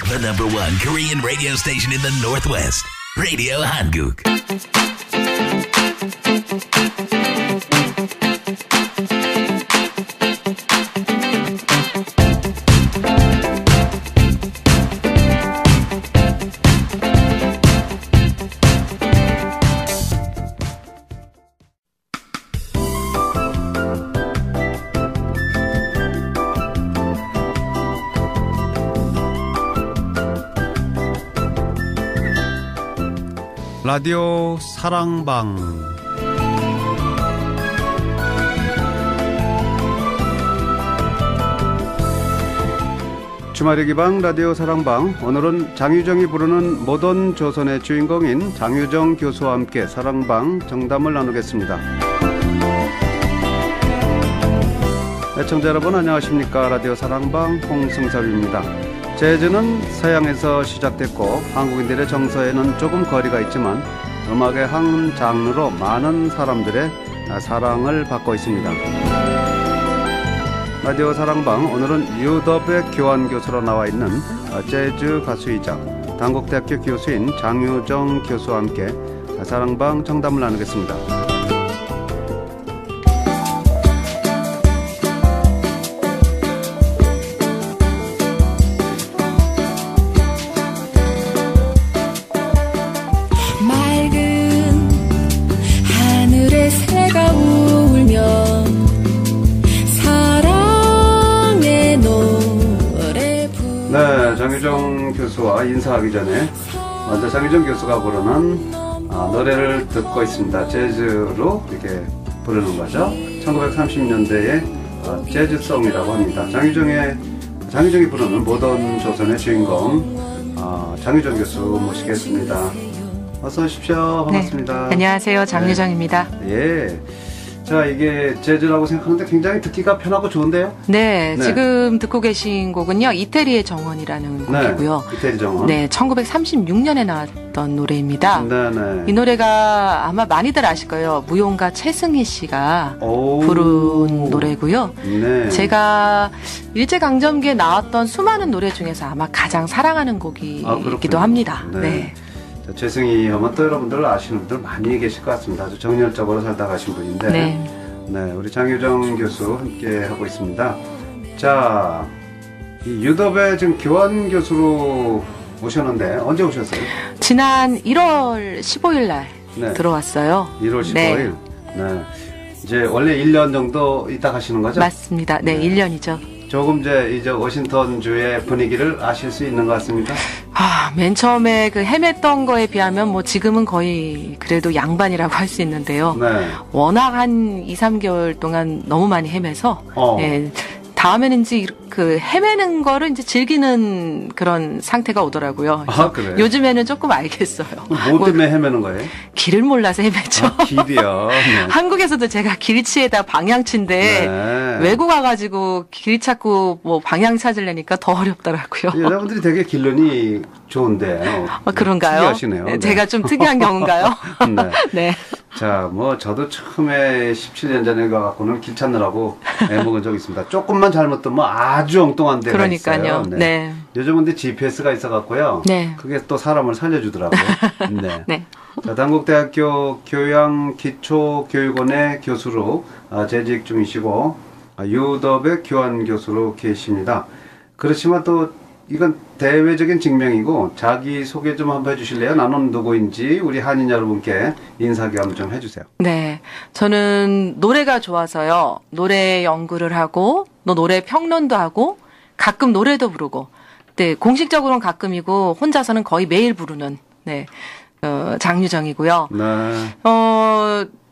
The number one Korean radio station in the Northwest. Radio Hanguk. 라디오 사랑방. 주말의 기방 라디오 사랑방. 오늘은 장유정이 부르는 모던 조선의 주인공인 장유정 교수와 함께 사랑방 정담을 나누겠습니다. 애청자 여러분 안녕하십니까. 라디오 사랑방 홍승섭입니다. 재즈는 서양에서 시작됐고 한국인들의 정서에는 조금 거리가 있지만 음악의 한 장르로 많은 사람들의 사랑을 받고 있습니다. 라디오 사랑방 오늘은 유덥의 교환 교수로 나와 있는 재즈 가수이자 단국대학교 교수인 장유정 교수와 함께 사랑방 정담을 나누겠습니다. 장유정 교수와 인사하기 전에 먼저 장유정 교수가 부르는 노래를 듣고 있습니다. 재즈로 이렇게 부르는 거죠. 1930년대의 재즈송이라고 합니다. 장유정이 부르는 모던 조선의 주인공 장유정 교수 모시겠습니다. 어서 오십시오. 반갑습니다. 네, 안녕하세요. 장유정입니다. 네. 예. 자, 이게 재즈라고 생각하는데 굉장히 듣기가 편하고 좋은데요? 네, 지금 듣고 계신 곡은요, 이태리의 정원이라는 곡이고요. 네, 이태리 정원. 네, 1936년에 나왔던 노래입니다. 네. 이 노래가 아마 많이들 아실 거예요. 무용가 최승희 씨가 부른 노래고요. 네. 제가 일제강점기에 나왔던 수많은 노래 중에서 아마 가장 사랑하는 곡이기도 합니다. 네. 최승희 하면 또 여러분들 아시는 분들 많이 계실 것 같습니다. 아주 정열적으로 살다 가신 분인데 네, 우리 장유정 교수 함께 하고 있습니다. 자, 이 유덥의 지금 교환 교수로 오셨는데 언제 오셨어요? 지난 1월 15일 날 들어왔어요. 1월 15일? 네. 이제 원래 1년 정도 있다 가시는 거죠? 맞습니다. 네, 1년이죠. 조금 이제 워싱턴주의 분위기를 아실 수 있는 것 같습니다. 맨 처음에 그 헤맸던 거에 비하면 뭐 지금은 거의 그래도 양반이라고 할 수 있는데요. 네. 워낙 한 2, 3개월 동안 너무 많이 헤매서 네, 다음에는 이제 그 헤매는 거를 이제 즐기는 그런 상태가 오더라고요. 그래요? 요즘에는 조금 알겠어요. 뭐 때문에 헤매는 거예요? 길을 몰라서 헤매죠. 길이요? 네. 한국에서도 제가 길치에다 방향치인데 외국 와가지고 길 찾고 뭐 방향 찾으려니까 더 어렵더라고요. 여자분들이 되게 길론이 좋은데. 그런가요? 특이하시네요. 네. 제가 좀 특이한 경우인가요? 네. 네. 자, 뭐 저도 처음에 17년 전에 가갖고는 길 찾느라고 애먹은 적이 있습니다. 조금만 잘못 뜨면 아주 엉뚱한 데가 그러니까요. 있어요. 네. 요즘은 GPS가 있어갖고요. 네. 그게 또 사람을 살려주더라고요. 네. 네. 자, 단국대학교 교양기초교육원의 교수로 재직 중이시고 유덥의 교환 교수로 계십니다. 그렇지만 또 이건 대외적인 증명이고 자기소개 좀 한번 해주실래요? 나는 누구인지 우리 한인 여러분께 인사교환 좀 해주세요. 네, 저는 노래가 좋아서요. 노래 연구를 하고 또 노래 평론도 하고 가끔 노래도 부르고 네, 공식적으로는 가끔이고 혼자서는 거의 매일 부르는 장유정이고요. 네.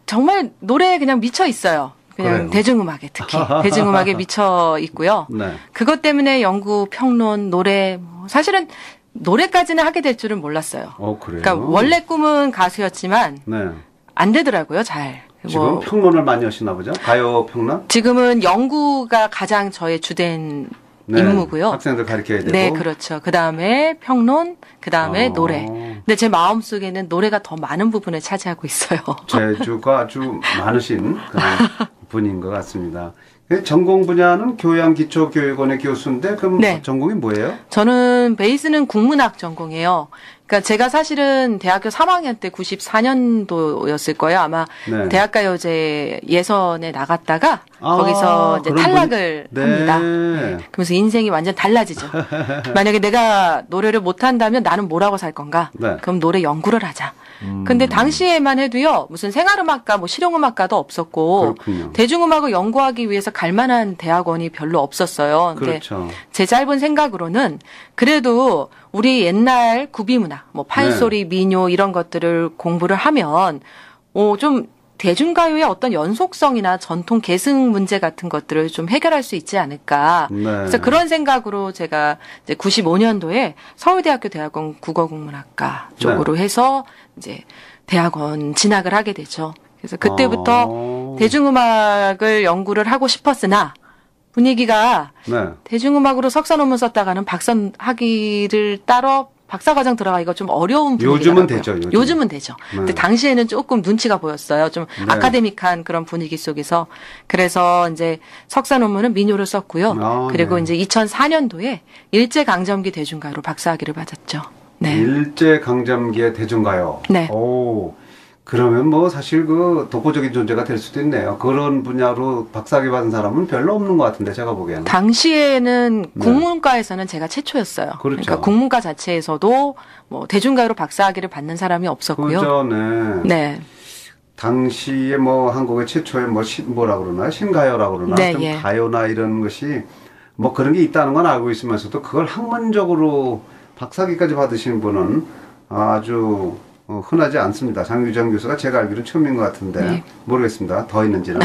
정말 노래에 그냥 미쳐 있어요. 그냥 그래요. 대중음악에 특히 대중음악에 미쳐 있고요. 네. 그것 때문에 연구, 평론, 노래 사실은 노래까지는 하게 될 줄은 몰랐어요. 그래요? 그러니까 원래 꿈은 가수였지만 네. 안 되더라고요. 잘. 지금 평론을 많이 하시나 보죠? 가요 평론? 지금은 연구가 가장 저의 주된 임무고요. 학생들 가르쳐야 되고. 네, 그렇죠. 그 다음에 평론, 그 다음에 노래. 근데 제 마음속에는 노래가 더 많은 부분을 차지하고 있어요. 재주가 아주 많으신 그런 분인 것 같습니다. 전공 분야는 교양기초교육원의 교수인데 그럼 네. 전공이 뭐예요? 저는 베이스는 국문학 전공이에요. 그러니까 제가 사실은 대학교 3학년 때 94년도였을 거예요. 아마 네. 대학가요제 예선에 나갔다가 거기서 이제 탈락을 합니다. 네. 그러면서 인생이 완전 달라지죠. 만약에 내가 노래를 못한다면 나는 뭐라고 살 건가? 네. 그럼 노래 연구를 하자. 근데 당시에만 해도요, 무슨 생활음악과 뭐 실용음악과도 없었고, 그렇군요. 대중음악을 연구하기 위해서 갈 만한 대학원이 별로 없었어요. 근데 그렇죠. 제 짧은 생각으로는 그래도 우리 옛날 구비문화, 뭐 판소리, 네. 민요 이런 것들을 공부를 하면, 좀 대중가요의 어떤 연속성이나 전통 계승 문제 같은 것들을 좀 해결할 수 있지 않을까. 네. 그래서 그런 생각으로 제가 이제 95년도에 서울대학교 대학원 국어국문학과 쪽으로 네. 해서 이제 대학원 진학을 하게 되죠. 그래서 그때부터 대중음악을 연구를 하고 싶었으나 분위기가 네. 대중음악으로 석사 논문 썼다가는 박사 학위를 따러 박사과정 들어가기가 좀 어려운 분위기더라고요. 요즘은 되죠. 요즘은 되죠. 네. 근데 당시에는 조금 눈치가 보였어요. 좀 네. 아카데믹한 그런 분위기 속에서. 그래서 이제 석사 논문은 민요를 썼고요. 그리고 네. 이제 2004년도에 일제강점기 대중가요로 박사학위를 받았죠. 네. 일제강점기의 대중가요. 네. 오. 그러면 뭐 사실 그 독보적인 존재가 될 수도 있네요. 그런 분야로 박사학위 받은 사람은 별로 없는 것 같은데 제가 보기에는. 당시에는 국문과에서는 제가 최초였어요. 그렇죠. 그러니까 국문과 자체에서도 뭐 대중가요로 박사학위를 받는 사람이 없었고요. 그죠, 네. 네. 당시에 뭐 한국의 최초의 뭐라 그러나 신가요라 그러나 네, 좀 예. 가요나 이런 것이 뭐 그런 게 있다는 건 알고 있으면서도 그걸 학문적으로 박사학위까지 받으신 분은 아주 흔하지 않습니다. 장유정 교수가 제가 알기로는 처음인 것 같은데 네. 모르겠습니다. 더 있는지는.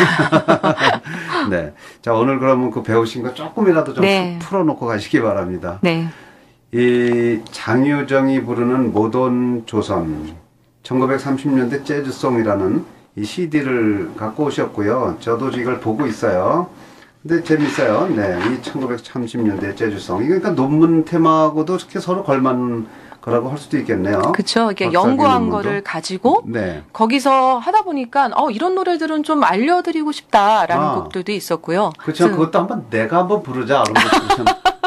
네. 자, 오늘 그러면 그 배우신 거 조금이라도 좀 네. 풀어놓고 가시기 바랍니다. 네. 이 장유정이 부르는 모던 조선 1930년대 재즈송이라는 이 CD를 갖고 오셨고요. 저도 이걸 보고 있어요. 근데 재밌어요. 네. 이 1930년대 재즈송. 이게 그러니까 논문 테마하고도 이렇게 서로 걸맞는 거라고 할 수도 있겠네요. 그렇죠. 이렇게 연구한 거를 가지고 네. 거기서 하다 보니까 이런 노래들은 좀 알려드리고 싶다라는 곡들도 있었고요. 그렇죠. 그것도 내가 한번 부르자.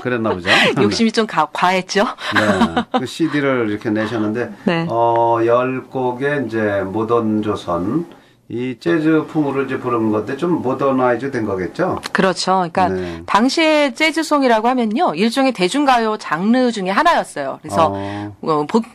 그랬나 보죠. 욕심이 좀 과했죠. 네. 그 CD를 이렇게 내셨는데 네. 10곡의 이제 모던 조선 이 재즈 풍으로 이제 부른 건데 좀 모더나이즈 된 거겠죠? 그렇죠. 그러니까 네. 당시에 재즈송이라고 하면요. 일종의 대중가요 장르 중에 하나였어요. 그래서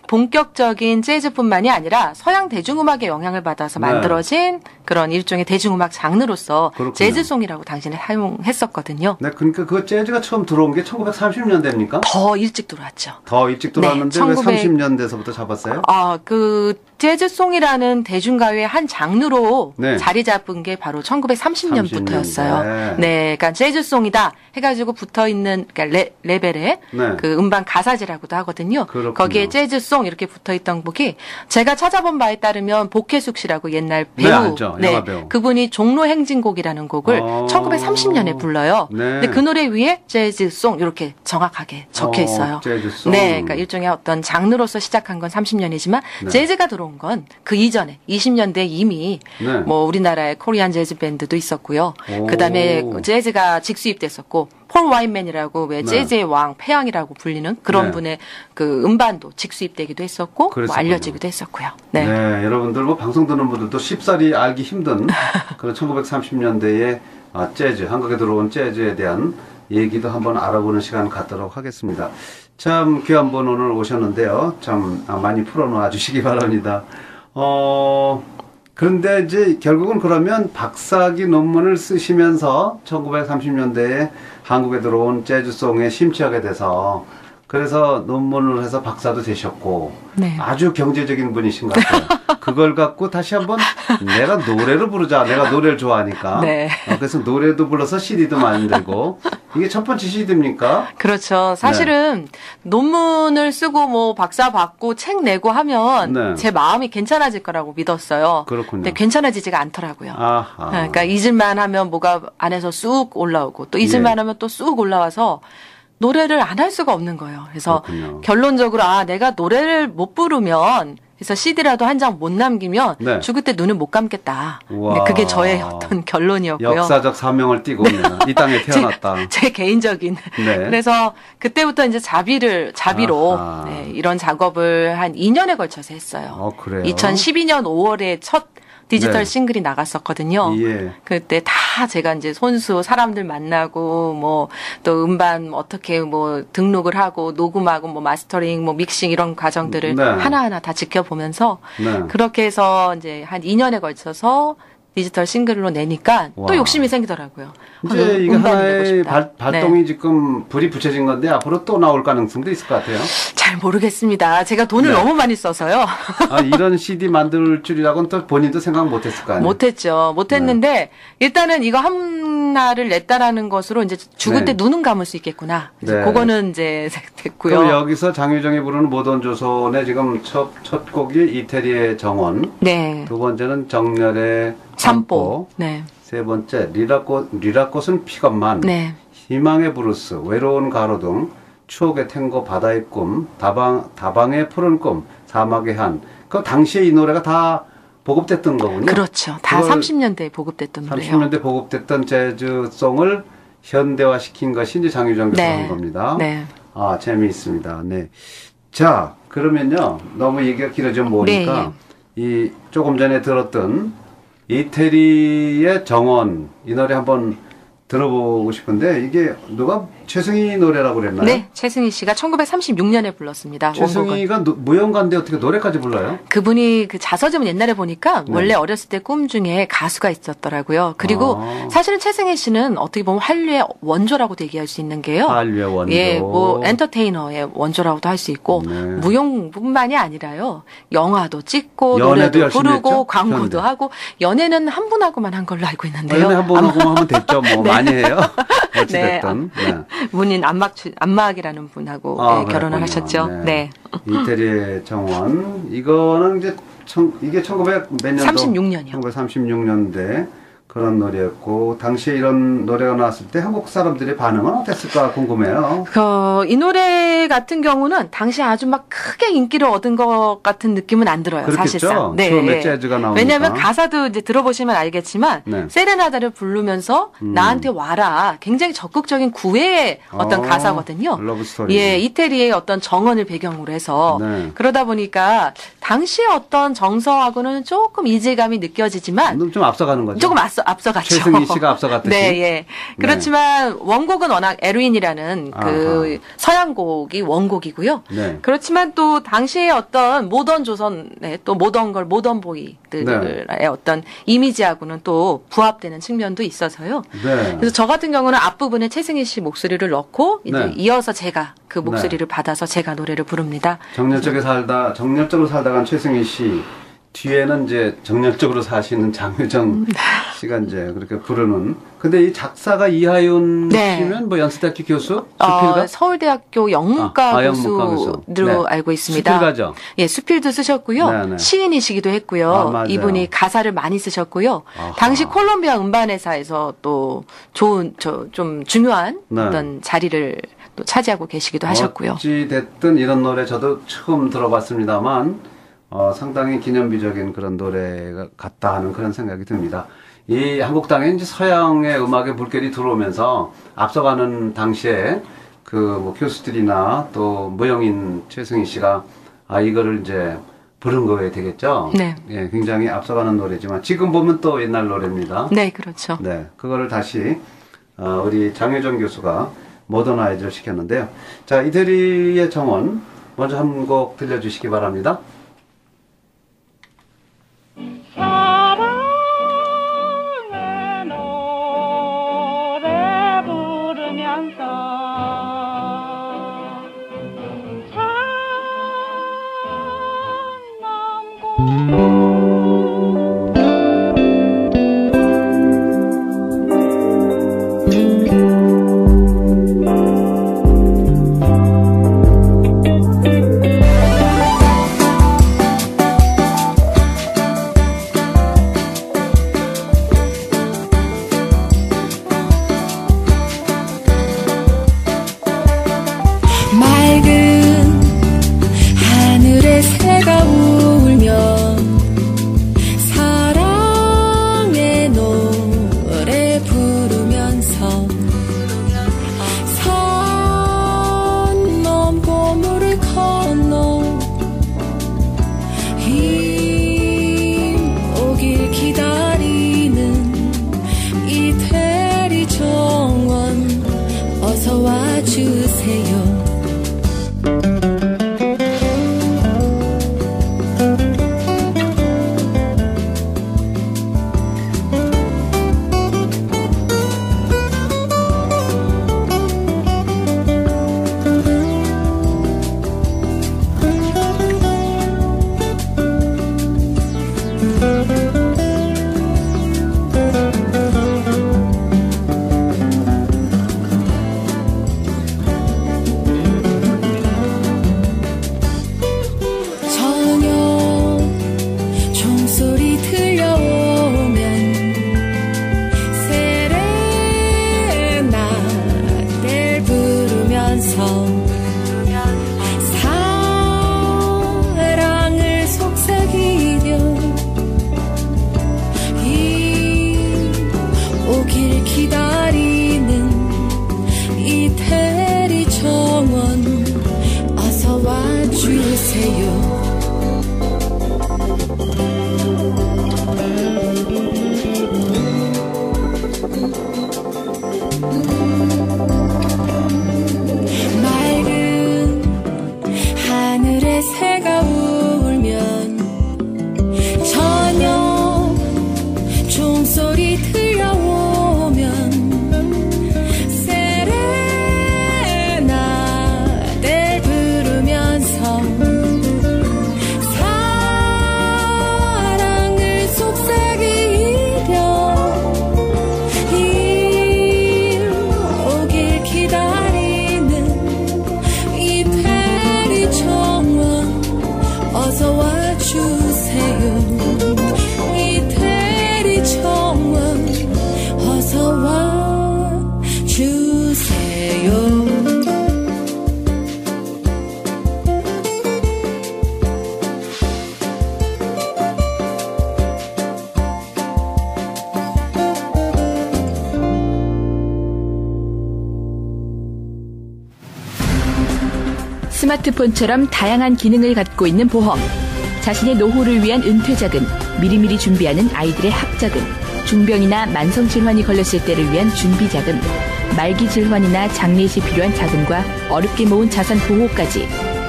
본격적인 재즈뿐만이 아니라 서양 대중음악의 영향을 받아서 만들어진 그런 일종의 대중음악 장르로서 그렇군요. 재즈송이라고 당시에 사용했었거든요. 네, 그러니까 그 재즈가 처음 들어온 게 1930년대입니까? 더 일찍 들어왔죠. 더 일찍 들어왔는데 네, 왜 30년대에서부터 잡았어요? 그 재즈송이라는 대중가요의 한 장르로 네. 자리 잡은 게 바로 1930년부터였어요. 네, 그러니까 재즈송이다 해가지고 붙어 있는 그러니까 레벨에 네. 그 음반 가사지라고도 하거든요. 그렇군요. 거기에 재즈송 이렇게 붙어 있던 곡이 제가 찾아본 바에 따르면 복혜숙 씨라고 옛날 배우, 네, 알죠. 영화 배우. 그분이 종로행진곡이라는 곡을 1930년에 불러요. 네. 근데 그 노래 위에 재즈송 이렇게 정확하게 적혀 있어요. 재즈송. 네, 그러니까 일종의 어떤 장르로서 시작한 건 30년이지만 네. 재즈가 들어온 건 그 이전에 20년대 이미 네. 뭐 우리나라의 코리안 재즈 밴드도 있었고요. 그다음에 재즈가 직수입됐었고 폴 와인맨이라고 왜 네. 재즈의 왕, 태양이라고 불리는 그런 네. 분의 그 음반도 직수입되기도 했었고 뭐 알려지기도 했었고요. 네. 네, 여러분들 뭐 방송 듣는 분들도 쉽사리 알기 힘든 그런 1930년대의 재즈, 한국에 들어온 재즈에 대한 얘기도 한번 알아보는 시간 갖도록 하겠습니다. 참 귀한 분 오늘 오셨는데요. 참 많이 풀어놓아 주시기 바랍니다. 그런데 이제 결국은 그러면 박사학위 논문을 쓰시면서 1930년대에 한국에 들어온 재즈송에 심취하게 돼서 그래서 논문을 해서 박사도 되셨고 네. 아주 경제적인 분이신 것 같아요. 그걸 갖고 다시 한번 내가 노래를 부르자. 내가 노래를 좋아하니까. 네. 그래서 노래도 불러서 CD도 만들고 이게 첫 번째 CD입니까? 그렇죠. 사실은 네. 논문을 쓰고 뭐 박사 받고 책 내고 하면 네. 제 마음이 괜찮아질 거라고 믿었어요. 그렇군요. 근데 괜찮아지지가 않더라고요. 아하. 그러니까 잊을만 하면 뭐가 안에서 쑥 올라오고 또 잊을만 하면 또 쑥 올라와서 노래를 안 할 수가 없는 거예요. 그래서 그렇군요. 결론적으로 내가 노래를 못 부르면 그래서 CD라도 한 장 못 남기면 네. 죽을 때 눈을 못 감겠다. 네, 그게 저의 어떤 결론이었고요. 역사적 사명을 띠고 이 땅에 태어났다. 제 개인적인. 네. 그래서 그때부터 이제 자비로 네, 이런 작업을 한 2년에 걸쳐서 했어요. 그래요? 2012년 5월에 첫 디지털 네. 싱글이 나갔었거든요. 예. 그때 다 제가 이제 손수 사람들 만나고 뭐 또 음반 어떻게 뭐 등록을 하고 녹음하고 뭐 마스터링 뭐 믹싱 이런 과정들을 네. 하나하나 다 지켜보면서 네. 그렇게 해서 이제 한 2년에 걸쳐서 디지털 싱글로 내니까 와. 또 욕심이 생기더라고요. 이제 이게 음반이 내고 하나의 싶다. 발동이 네. 지금 불이 붙여진 건데 앞으로 또 나올 가능성도 있을 것 같아요. 잘 모르겠습니다. 제가 돈을 네. 너무 많이 써서요. 이런 CD 만들 줄이라고는 또 본인도 생각 못했을 거 아니에요. 못했죠. 못했는데 일단은 이거 하나를 냈다라는 것으로 이제 죽을 네. 때 눈은 감을 수 있겠구나. 네. 그거는 이제 됐고요. 그럼 여기서 장유정이 부르는 모던 조선의 지금 첫 곡이 이태리의 정원, 네. 두 번째는 정렬의 산보. 네. 세 번째 리라꽃은 피건만, 네. 희망의 브루스, 외로운 가로등, 추억의 탱고, 바다의 꿈, 다방의 푸른 꿈, 사막의 한. 그 당시에 이 노래가 다 보급됐던 거군요. 그렇죠. 다 30년대에 보급됐던 노래요. 30년대 보급됐던 재즈송을 현대화시킨 것이 이제 장유정 교수가 한 겁니다. 네. 재미있습니다. 네. 자, 그러면요. 너무 얘기가 길어지면 뭐니까 이 조금 전에 들었던 이태리의 정원 이 노래 한번 들어보고 싶은데 이게 누가 최승희 노래라고 그랬나요? 네, 최승희 씨가 1936년에 불렀습니다. 최승희가 무용가인데 어떻게 노래까지 불러요? 그분이 그 자서전 옛날에 보니까 원래 어렸을 때 꿈 중에 가수가 있었더라고요. 그리고 사실은 최승희 씨는 어떻게 보면 한류의 원조라고도 얘기할 수 있는 게요. 한류의 원조. 예, 뭐 엔터테이너의 원조라고도 할 수 있고 무용뿐만이 아니라요. 영화도 찍고 연애도 노래도 부르고 했죠? 광고도 하고 연애는 한 분하고만 한 걸로 알고 있는데요. 연애 한 번 하고 하면 됐죠. 뭐 네. 많이 해요. 어찌됐든. 네. 문인 안마학이라는 분하고 결혼을 하셨죠. 네. 이태리의 정원. 이거는 이제 이게 1900 몇 년도? 36년이요. 1936년대 그런 노래였고 당시에 이런 노래가 나왔을 때 한국 사람들의 반응은 어땠을까 궁금해요. 이 노래 같은 경우는 당시 아주 막 크게 인기를 얻은 것 같은 느낌은 안 들어요. 그렇겠죠? 사실상. 네. 처음에 재즈가 나오니까. 왜냐하면 가사도 이제 들어보시면 알겠지만 세레나다를 부르면서 나한테 와라. 굉장히 적극적인 구애의 어떤 가사거든요. 러브 스토리. 예, 이태리의 어떤 정원을 배경으로 해서 그러다 보니까 당시의 어떤 정서하고는 조금 이질감이 느껴지지만 좀 앞서가는 거죠. 조금 앞서갔죠. 최승희 씨가 앞서갔듯이. 네, 예. 그렇지만 원곡은 워낙 에르윈이라는 그 서양곡이 원곡이고요. 네. 그렇지만 또 당시의 어떤 모던 조선의 또 모던 보이들의 어떤 이미지하고는 또 부합되는 측면도 있어서로 그래서 저 같은 경우는 앞부분에 최승희 씨 목소리를 넣고 이제 이어서 제가 그 목소리를 받아서 제가 노래를 부릅니다. 정열적으로 살다간 최승희 씨 뒤에는 이제 정열적으로 사시는 장유정 씨가 이제 그렇게 부르는. 근데 이 작사가 이하윤 씨면 뭐 연세대학교 교수? 수필가? 서울대학교 영문과 교수로 알고 있습니다. 수필가죠? 예, 수필도 쓰셨고요. 시인이시기도 했고요. 이분이 가사를 많이 쓰셨고요. 당시 콜롬비아 음반회사에서 또 좀 중요한 어떤 자리를 또 차지하고 계시기도 하셨고요. 어찌 됐든 이런 노래 저도 처음 들어봤습니다만 상당히 기념비적인 그런 노래가 같다 하는 그런 생각이 듭니다. 이 한국 땅에 이제 서양의 음악의 물결이 들어오면서 앞서가는 당시에 그 뭐 교수들이나 또 무용인 최승희 씨가 이거를 이제 부른 거에 되겠죠. 네. 예, 굉장히 앞서가는 노래지만 지금 보면 또 옛날 노래입니다. 네, 그렇죠. 네, 그거를 다시 우리 장유정 교수가 모더나이즈를 시켰는데요. 자, 이태리의 정원 먼저 한 곡 들려주시기 바랍니다. 사랑의 노래 부르면서 산 넘고 맑은 하늘의 새가 울 주세요. 하늘에 새가 울면 저녁 종소리 들려오면 세레나데 부르면서 사랑을 속삭이며 일 오길 기다리는 이 정원 어서 와주세요. 이 대리 정원 어서 와주세요. 스마트폰처럼 다양한 기능을 갖고 있는 보험, 자신의 노후를 위한 은퇴자금, 미리미리 준비하는 아이들의 학자금, 중병이나 만성질환이 걸렸을 때를 위한 준비자금, 말기질환이나 장례 시 필요한 자금과 어렵게 모은 자산 보호까지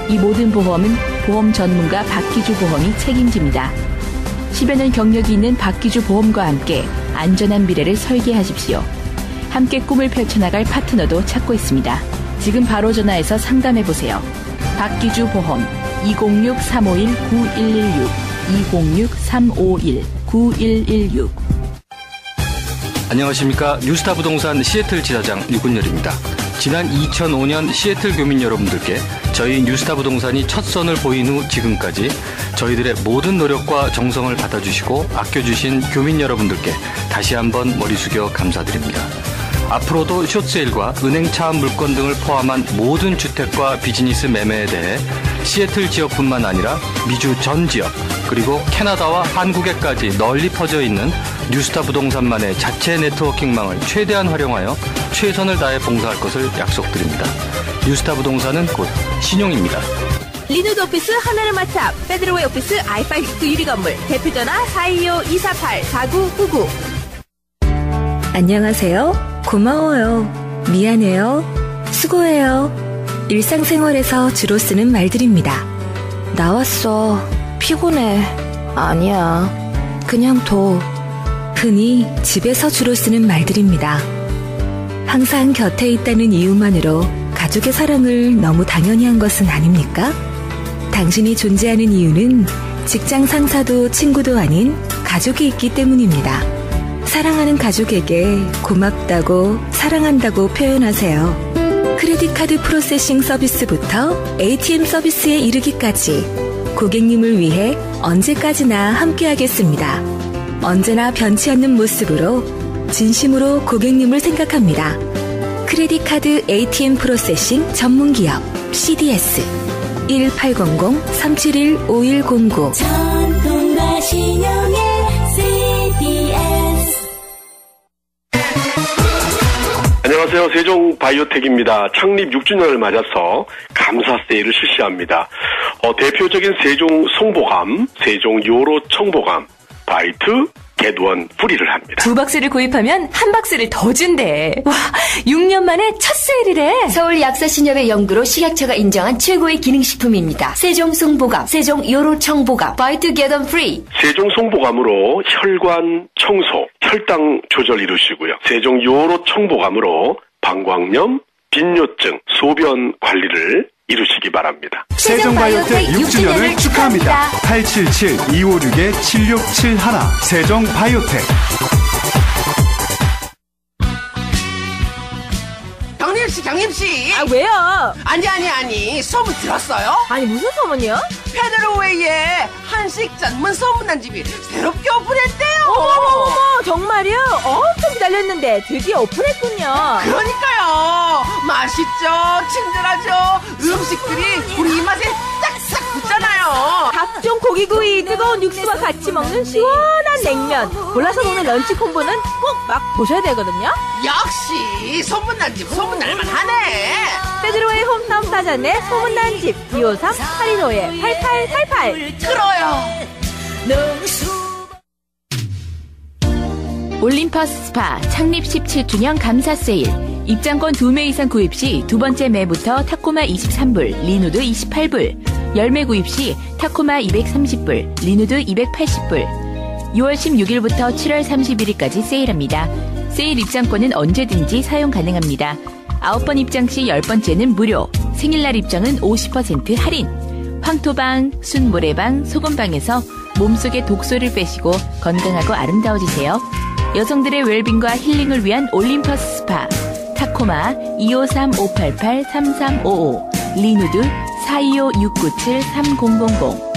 이 모든 보험은 보험 전문가 박기주 보험이 책임집니다. 10여 년 경력이 있는 박기주 보험과 함께 안전한 미래를 설계하십시오. 함께 꿈을 펼쳐나갈 파트너도 찾고 있습니다. 지금 바로 전화해서 상담해보세요. 박기주 보험 206-351-9116 206-351-9116. 안녕하십니까. 뉴스타 부동산 시애틀 지사장 유군열입니다. 지난 2005년 시애틀 교민 여러분들께 저희 뉴스타 부동산이 첫 선을 보인 후 지금까지 저희들의 모든 노력과 정성을 받아주시고 아껴주신 교민 여러분들께 다시 한번 머리 숙여 감사드립니다. 앞으로도 숏세일과 은행 차압 물건 등을 포함한 모든 주택과 비즈니스 매매에 대해 시애틀 지역뿐만 아니라 미주 전 지역 그리고 캐나다와 한국에까지 널리 퍼져 있는 뉴스타 부동산만의 자체 네트워킹망을 최대한 활용하여 최선을 다해 봉사할 것을 약속드립니다. 뉴스타 부동산은 곧 신용입니다. 리노드 오피스 하나르마트 앞 페드로웨이 오피스 I5 유리건물 대표전화 425-248-4999. 안녕하세요. 고마워요. 미안해요. 수고해요. 일상생활에서 주로 쓰는 말들입니다. 나왔어. 피곤해. 아니야. 그냥 둬. 흔히 집에서 주로 쓰는 말들입니다. 항상 곁에 있다는 이유만으로 가족의 사랑을 너무 당연히 한 것은 아닙니까? 당신이 존재하는 이유는 직장 상사도 친구도 아닌 가족이 있기 때문입니다. 사랑하는 가족에게 고맙다고 사랑한다고 표현하세요. 크레딧 카드 프로세싱 서비스부터 ATM 서비스에 이르기까지 고객님을 위해 언제까지나 함께하겠습니다. 언제나 변치 않는 모습으로 진심으로 고객님을 생각합니다. 크레딧 카드 ATM 프로세싱 전문기업 CDS 1800-371-5109. 전통과 신용의 CDS. 안녕하세요. 세종바이오텍입니다. 창립 6주년을 맞아서 감사 세일을 실시합니다. 대표적인 세종 송보감, 세종 요로 청보감, 바이트, 겟원 프리를 합니다. 2박스를 구입하면 1박스를 더 준대. 와, 6년 만에 첫 세일이래. 서울 약사신협의 연구로 식약처가 인정한 최고의 기능식품입니다. 세종 송보감, 세종 요로 청보감, 바이트 겟원 프리. 세종 송보감으로 혈관 청소, 혈당 조절 이루시고요. 세종 요로 청보감으로 방광염, 빈뇨증, 소변 관리를 이루시기 바랍니다. 세종바이오텍 6주년을 축하합니다. 877-256-7671 세종바이오텍. 경림씨. 아, 왜요? 아니. 소문 들었어요? 아니, 무슨 소문이요? 페드로웨이에 한식 전문 소문난 집이 새롭게 오픈했대요. 어머, 정말요? 엄청 기다렸는데 드디어 오픈했군요. 그러니까요. 맛있죠, 친절하죠. 음식들이 우리 입맛에 싹싹 붙잖아요. 각종 고기구이, 뜨거운 육수와 같이 먹는 시원한 냉면, 골라서 먹는 런치 콤보는 꼭 막 보셔야 되거든요. 역시 소문난 집 소문날만 하네. 빼드로의 홈타운 타잔의 소문난 집 253-815-8888. 끌어요. 올림퍼스 스파 창립 17주년 감사 세일. 입장권 2매 이상 구입 시 두 번째 매부터 타코마 23불, 리누드 28불. 10매 구입 시 타코마 230불, 리누드 280불. 6월 16일부터 7월 31일까지 세일합니다. 세일 입장권은 언제든지 사용 가능합니다. 9번 입장 시 10번째는 무료. 생일날 입장은 50% 할인. 황토방, 순모래방, 소금방에서 몸속의 독소를 빼시고 건강하고 아름다워지세요. 여성들의 웰빙과 힐링을 위한 올림퍼스 스파. 타코마 253-588-3355, 리누드 425-697-3000.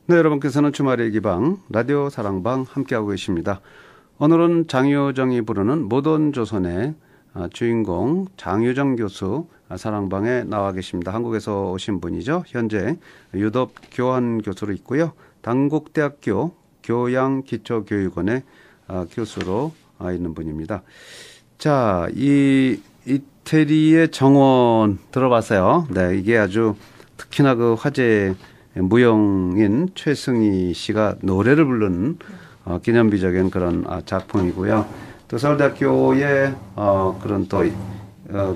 네, 여러분께서는 주말의 기방 라디오 사랑방 함께하고 계십니다. 오늘은 장효정이 부르는 모던 조선의 주인공 장효정 교수 사랑방에 나와 계십니다. 한국에서 오신 분이죠. 현재 유독 교환 교수로 있고요. 당국대학교 교양기초교육원의 교수로 있는 분입니다. 자, 이 이태리의 정원 들어봤어요. 네, 이게 아주 특히나 그 화제 무용인 최승희 씨가 노래를 부르는 기념비적인 그런 작품이고요. 또 서울대학교의 그런 또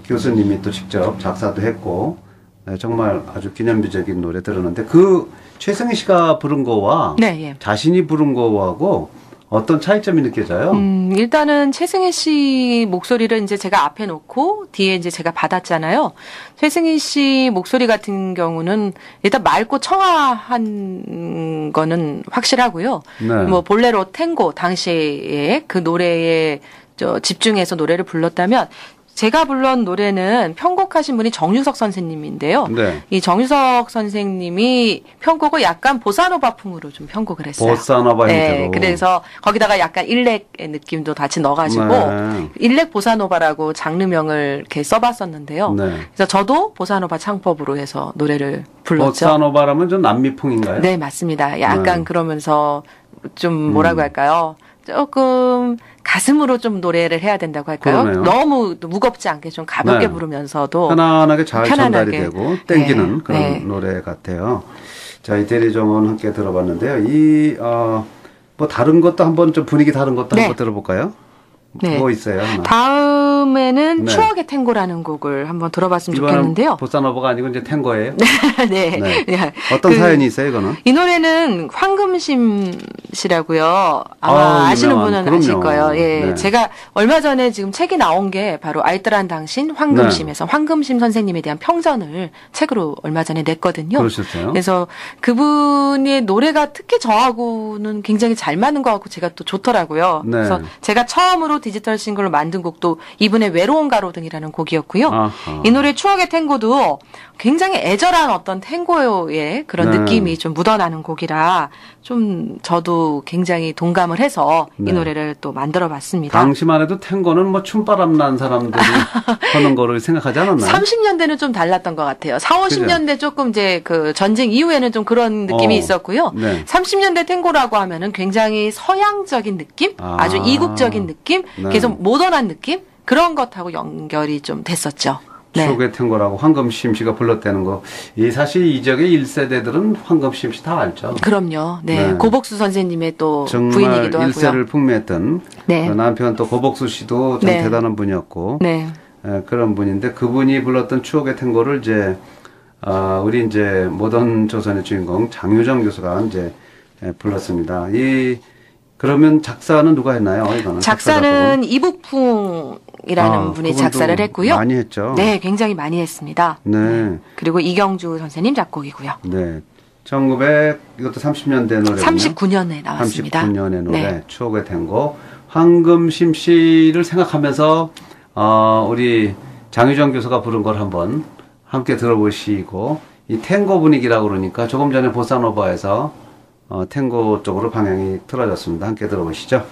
교수님이 또 직접 작사도 했고, 네, 정말 아주 기념비적인 노래 들었는데 그 최승희 씨가 부른 거와 네, 예. 자신이 부른 거하고 어떤 차이점이 느껴져요? 일단은 최승희 씨 목소리를 이제 제가 앞에 놓고 뒤에 이제 제가 받았잖아요. 최승희 씨 목소리 같은 경우는 일단 맑고 청아한 거는 확실하고요. 네. 뭐 볼레로 탱고 당시에 그 노래에 집중해서 노래를 불렀다면 제가 불렀 노래는 편곡하신 분이 정유석 선생님인데요. 네. 이 정유석 선생님이 편곡을 약간 보사노바풍으로 좀 편곡을 했어요. 보사노바 형태로. 네, 그래서 거기다가 약간 일렉의 느낌도 같이 넣어가지고 네. 일렉 보사노바라고 장르명을 이렇게 써봤었는데요. 네. 그래서 저도 보사노바 창법으로 해서 노래를 불렀죠. 보사노바라면 좀 남미풍인가요? 네, 맞습니다. 약간 네. 그러면서 좀 뭐라고 할까요? 조금 가슴으로 좀 노래를 해야 된다고 할까요? 그러네요. 너무 무겁지 않게 좀 가볍게 네. 부르면서도 편안하게 잘 전달이 되고 땡기는 네. 그런 네. 노래 같아요. 자, 이태리 정원 함께 들어봤는데요. 뭐 다른 것도 한번 좀 분위기 다른 것도 네. 한번 들어볼까요? 네. 뭐 있어요? 하나. 다음에는 네. 추억의 탱고라는 곡을 한번 들어봤으면 이거는 좋겠는데요. 보사노바가 아니고 이제 탱고예요? 네. 네. 네. 어떤 사연이 있어요, 이거는? 이 노래는 황금심 씨라고요. 아마 아시는 분은 그럼요. 아실 거예요. 예. 네. 제가 얼마 전에 지금 책이 나온 게 바로 알뜰한 당신 황금심에서 황금심 선생님에 대한 평전을 책으로 얼마 전에 냈거든요. 그러셨어요? 그래서 그분의 노래가 특히 저하고는 굉장히 잘 맞는 것 같고 제가 또 좋더라고요. 네. 그래서 제가 처음으로 디지털 싱글로 만든 곡도 이분의 외로운 가로등이라는 곡이었고요. 아하. 이 노래 추억의 탱고도 굉장히 애절한 어떤 탱고의 그런 네. 느낌이 좀 묻어나는 곡이라 좀 저도 굉장히 동감을 해서 네. 이 노래를 또 만들어 봤습니다. 당시만 해도 탱고는 뭐 춤바람 난 사람들이 하는 거를 생각하지 않았나요? 30년대는 좀 달랐던 것 같아요. 40, 50년대 조금 이제 그 전쟁 이후에는 좀 그런 느낌이 있었고요. 네. 30년대 탱고라고 하면은 굉장히 서양적인 느낌, 아주 이국적인 느낌, 네. 계속 모던한 느낌 그런 것하고 연결이 좀 됐었죠. 네. 추억의 탱고라고 황금심 씨가 불렀다는 거. 이 사실 이 지역의 1세대들은 황금심 씨 다 알죠. 그럼요. 네. 네. 고복수 선생님의 또 정말 부인이기도 하고요. 일세를 풍미했던 네. 그 남편 또 고복수 씨도 참 네. 대단한 분이었고 네. 그런 분인데 그분이 불렀던 추억의 탱고를 이제 우리 이제 모던 조선의 주인공 장효정 교수가 이제 불렀습니다. 그러면 작사는 누가 했나요? 이거는 작사는 이북풍이라는 분이 작사를 했고요. 많이 했죠. 네, 굉장히 많이 했습니다. 네. 그리고 이경주 선생님 작곡이고요. 네. 1900 이것도 30년대 노래군요. 39년에 나왔습니다. 39년의 노래 네. 추억의 탱고. 황금심 씨를 생각하면서 우리 장유정 교수가 부른 걸 한번 함께 들어보시고 이 탱고 분위기라고 그러니까 조금 전에 보사노바에서 탱고 쪽으로 방향이 틀어졌습니다. 함께 들어보시죠.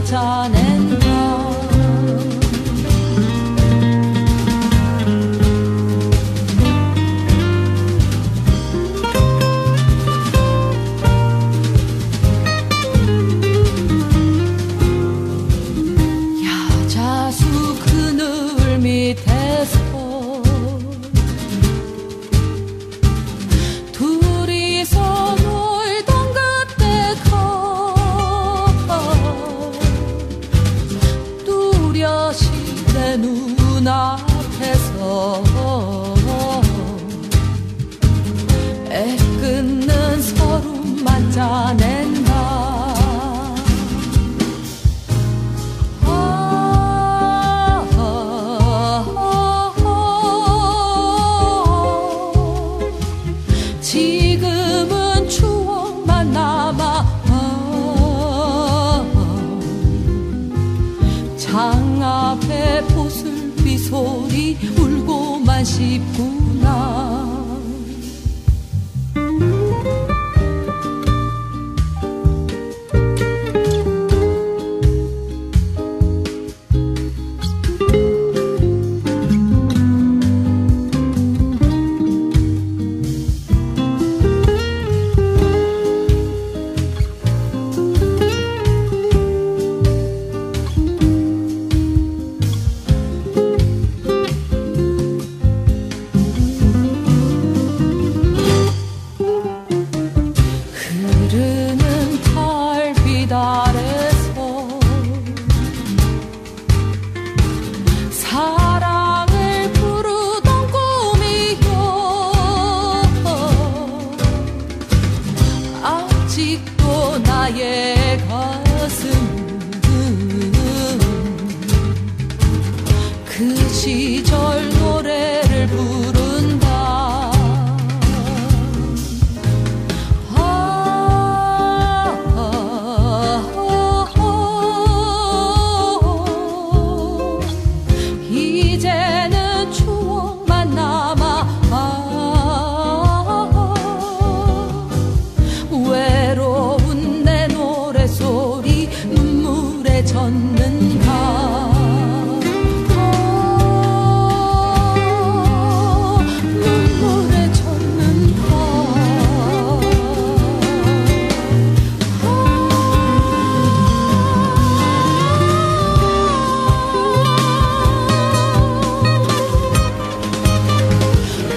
만져낸다. 야자수 그늘 밑에서 둘이서 놀던 그때가 뚜렷이 내 눈앞에서 애끓는 서름만 짜낸다. 지금은 추억만 남아 장 앞에 보슬비 소리 울고만 싶구나. 흐르는 달빛 아래서 사랑을 부르던 꿈이여 아직도 나의 가슴은 그 시절 노래를 부른다. 이제는 추억만 남아 외로운 내 노래소리 눈물에 젖는다. 눈물에 젖는다.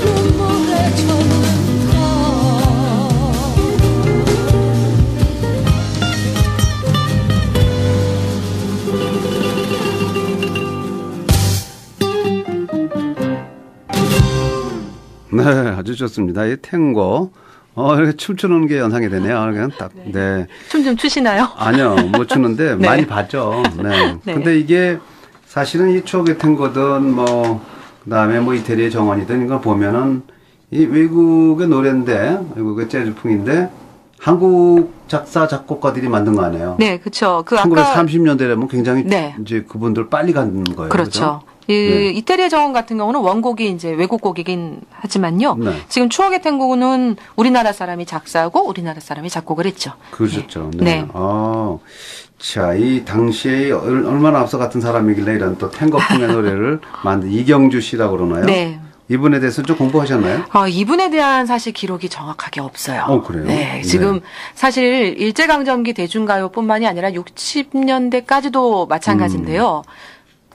눈물에 젖는다. 네, 아주 좋습니다. 이 탱고. 이렇게 춤추는 게 연상이 되네요. 그냥 딱, 네. 춤 좀 추시나요? 아니요, 못 추는데 네. 많이 봤죠. 네. 네. 근데 이게 사실은 이 추억의 탱고든 뭐, 그 다음에 뭐 이태리의 정원이든 이걸 보면은 이 외국의 노래인데, 외국의 재즈풍인데, 한국 작사, 작곡가들이 만든 거 아니에요? 네, 그렇죠. 그 1930년대라면 굉장히 네. 이제 그분들 빨리 간 거예요. 그렇죠. 네. 이태리의 정원 같은 경우는 원곡이 이제 외국 곡이긴 하지만요. 네. 지금 추억의 탱고는 우리나라 사람이 작사하고 우리나라 사람이 작곡을 했죠. 그렇죠. 네. 네. 자, 이 당시에 얼마나 앞서 같은 사람이길래 이런 또 탱고풍의 노래를 만든 이경주 씨라고 그러나요? 네. 이분에 대해서 좀 공부하셨나요? 이분에 대한 사실 기록이 정확하게 없어요. 그래요? 네. 지금 네. 사실 일제강점기 대중가요뿐만이 아니라 60년대까지도 마찬가지인데요.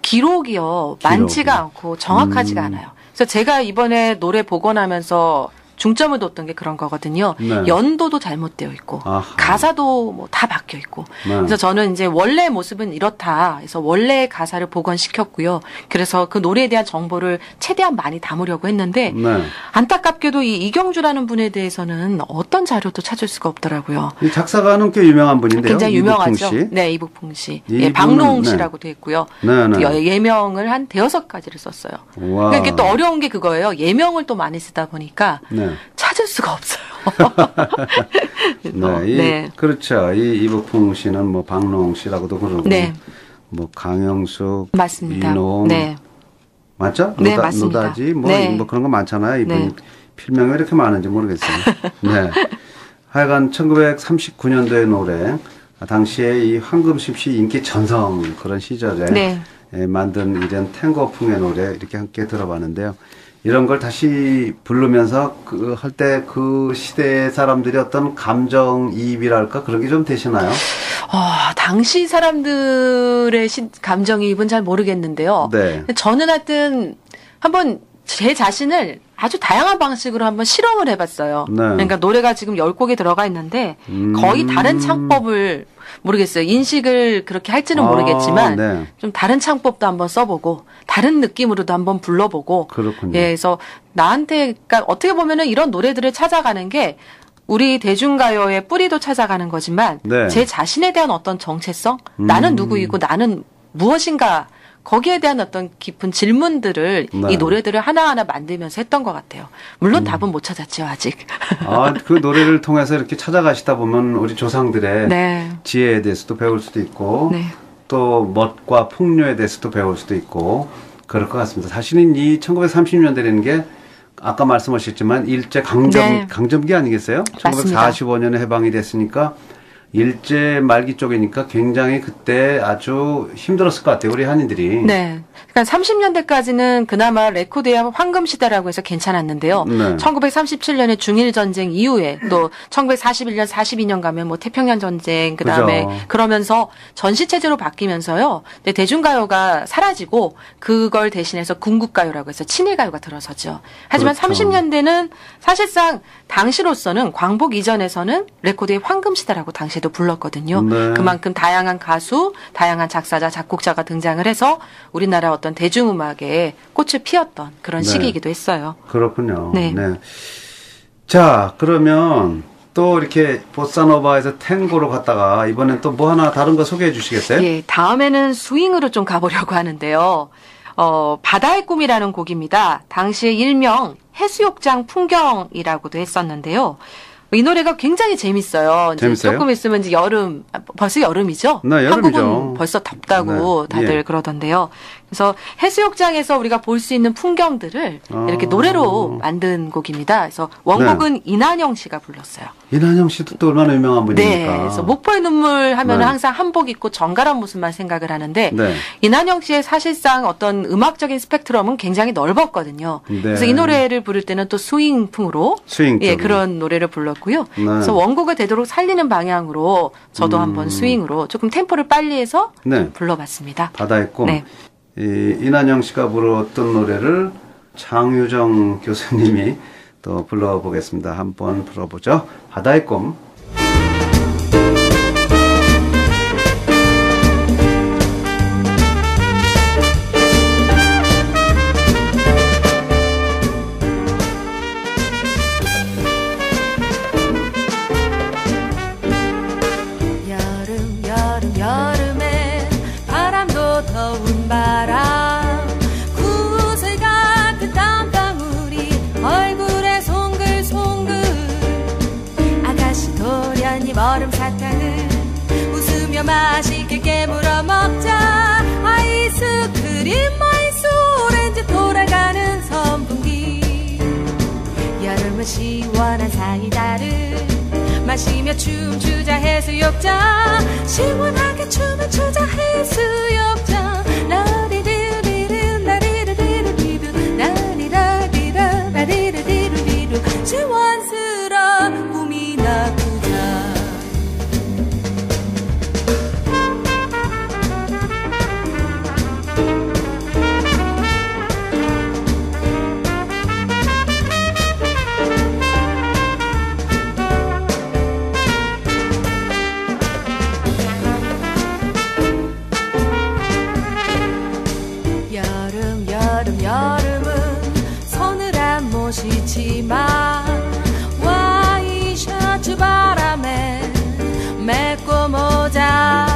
기록이요. 많지가 않고 정확하지가 않아요. 그래서 제가 이번에 노래 복원하면서 중점을 뒀던 게 그런 거거든요. 네. 연도도 잘못되어 있고 아하. 가사도 뭐 다 바뀌어 있고. 네. 그래서 저는 이제 원래 모습은 이렇다. 그래서 원래의 가사를 복원시켰고요. 그래서 그 노래에 대한 정보를 최대한 많이 담으려고 했는데 네. 안타깝게도 이 이경주라는 분에 대해서는 어떤 자료도 찾을 수가 없더라고요. 이 작사가는 꽤 유명한 분인데요. 굉장히 유명하죠. 이북풍 씨. 네, 이북풍 씨. 이분은, 예, 박노홍 네. 씨라고 돼 있고요. 네, 네. 예명을 한 5가지를 썼어요. 와. 그러니까 이게 또 어려운 게 그거예요. 예명을 또 많이 쓰다 보니까 네. 찾을 수가 없어요. 네, 그렇죠. 이 이북풍 씨는 뭐 박노홍 씨라고도 그러고, 네. 뭐 강영숙, 맞습니다. 이노, 네. 맞죠? 네, 맞습니다. 노다지, 뭐, 네. 뭐 그런 거 많잖아요. 이분 네. 필명이 왜 이렇게 많은지 모르겠어요. 네. 하여간 1939년도의 노래, 당시에 이 황금심 씨 인기 전성 그런 시절에 네. 만든 이런 탱고풍의 노래 이렇게 함께 들어봤는데요. 이런 걸 다시 부르면서 할 때 그 시대의 사람들이 어떤 감정이입이랄까 그런 게 좀 되시나요? 당시 사람들의 감정이입은 잘 모르겠는데요. 네. 저는 하여튼 한번 제 자신을 아주 다양한 방식으로 한번 실험을 해봤어요. 네. 그러니까 노래가 지금 10곡이 들어가 있는데 거의 다른 창법을 모르겠어요. 인식을 그렇게 할지는 모르겠지만 네. 좀 다른 창법도 한번 써보고 다른 느낌으로도 한번 불러보고 그렇군요. 예, 그래서 나한테 그러니까 어떻게 보면은 이런 노래들을 찾아가는 게 우리 대중가요의 뿌리도 찾아가는 거지만 네. 제 자신에 대한 어떤 정체성, 나는 누구이고 나는 무엇인가 거기에 대한 어떤 깊은 질문들을 네. 이 노래들을 하나하나 만들면서 했던 것 같아요. 물론 답은 못 찾았죠, 아직. 그 노래를 통해서 이렇게 찾아가시다 보면 우리 조상들의 네. 지혜에 대해서도 배울 수도 있고 네. 또 멋과 풍요에 대해서도 배울 수도 있고 그럴 것 같습니다. 사실은 이 1930년대라는 게 아까 말씀하셨지만 일제 네. 강점기 아니겠어요? 맞습니다. 1945년에 해방이 됐으니까 일제 말기 쪽이니까 굉장히 그때 아주 힘들었을 것 같아요. 우리 한인들이. 네. 그러니까 30년대까지는 그나마 레코드의 황금 시대라고 해서 괜찮았는데요. 네. 1937년에 중일 전쟁 이후에 또 1941년, 42년 가면 뭐 태평양 전쟁 그다음에 그죠. 그러면서 전시 체제로 바뀌면서요. 근데 대중가요가 사라지고 그걸 대신해서 궁극가요라고 해서 친일가요가 들어서죠. 하지만 그렇죠. 30년대는 사실상 당시로서는 광복 이전에서는 레코드의 황금 시대라고 당시에도 불렀거든요. 네. 그만큼 다양한 가수, 다양한 작사자, 작곡자가 등장을 해서 우리나라 어떤 대중음악에 꽃을 피웠던 그런 네. 시기이기도 했어요. 그렇군요. 네. 자, 그러면 또 이렇게 보사노바에서 탱고로 갔다가 이번엔 또 뭐 하나 다른 거 소개해 주시겠어요? 예, 다음에는 스윙으로 좀 가보려고 하는데요. 바다의 꿈이라는 곡입니다. 당시에 일명 해수욕장 풍경이라고도 했었는데요. 이 노래가 굉장히 재밌어요. 이제 재밌어요? 조금 있으면 이제 여름, 벌써 여름이죠? 네, 여름이죠. 한국은 벌써 덥다고 네, 다들 예. 그러던데요. 그래서 해수욕장에서 우리가 볼 수 있는 풍경들을 이렇게 노래로 만든 곡입니다. 그래서 원곡은 이난영 씨가 불렀어요. 이난영 씨도 또 얼마나 유명한 분입니까? 네, 그래서 목포의 눈물 하면 네. 항상 한복 입고 정갈한 모습만 생각을 하는데 네. 이난영 씨의 사실상 어떤 음악적인 스펙트럼은 굉장히 넓었거든요. 네. 그래서 이 노래를 부를 때는 또 스윙풍으로 스윙 예, 쪽으로. 그런 노래를 불렀고요. 네. 그래서 원곡을 되도록 살리는 방향으로 저도 한번 스윙으로 조금 템포를 빨리 해서 네. 좀 불러봤습니다. 바다의 꿈. 네. 이난영 씨가 불렀던 노래를 장유정 교수님이 또 불러보겠습니다. 한번 불러보죠. 바다의 꿈. 여름에 바람도 더운 바람 구슬 같은 땀방울이 얼굴에 송글송글 아가씨 도련님 얼음 사탕을 웃으며 맛있게 깨물어 먹자 아이스크림 아이스 오렌지 돌아가는 선풍기 여름은 시원한 사이다를 마시며 춤추자 해수욕장 시원하게 춤을 추자 해수욕장 라리리리리 라리리리리루 라리라리라 라리리리리루 시원스러운 꿈이나 꾸자 여름은 서늘한 못이지만 와이셔츠 바람에 맵고 모자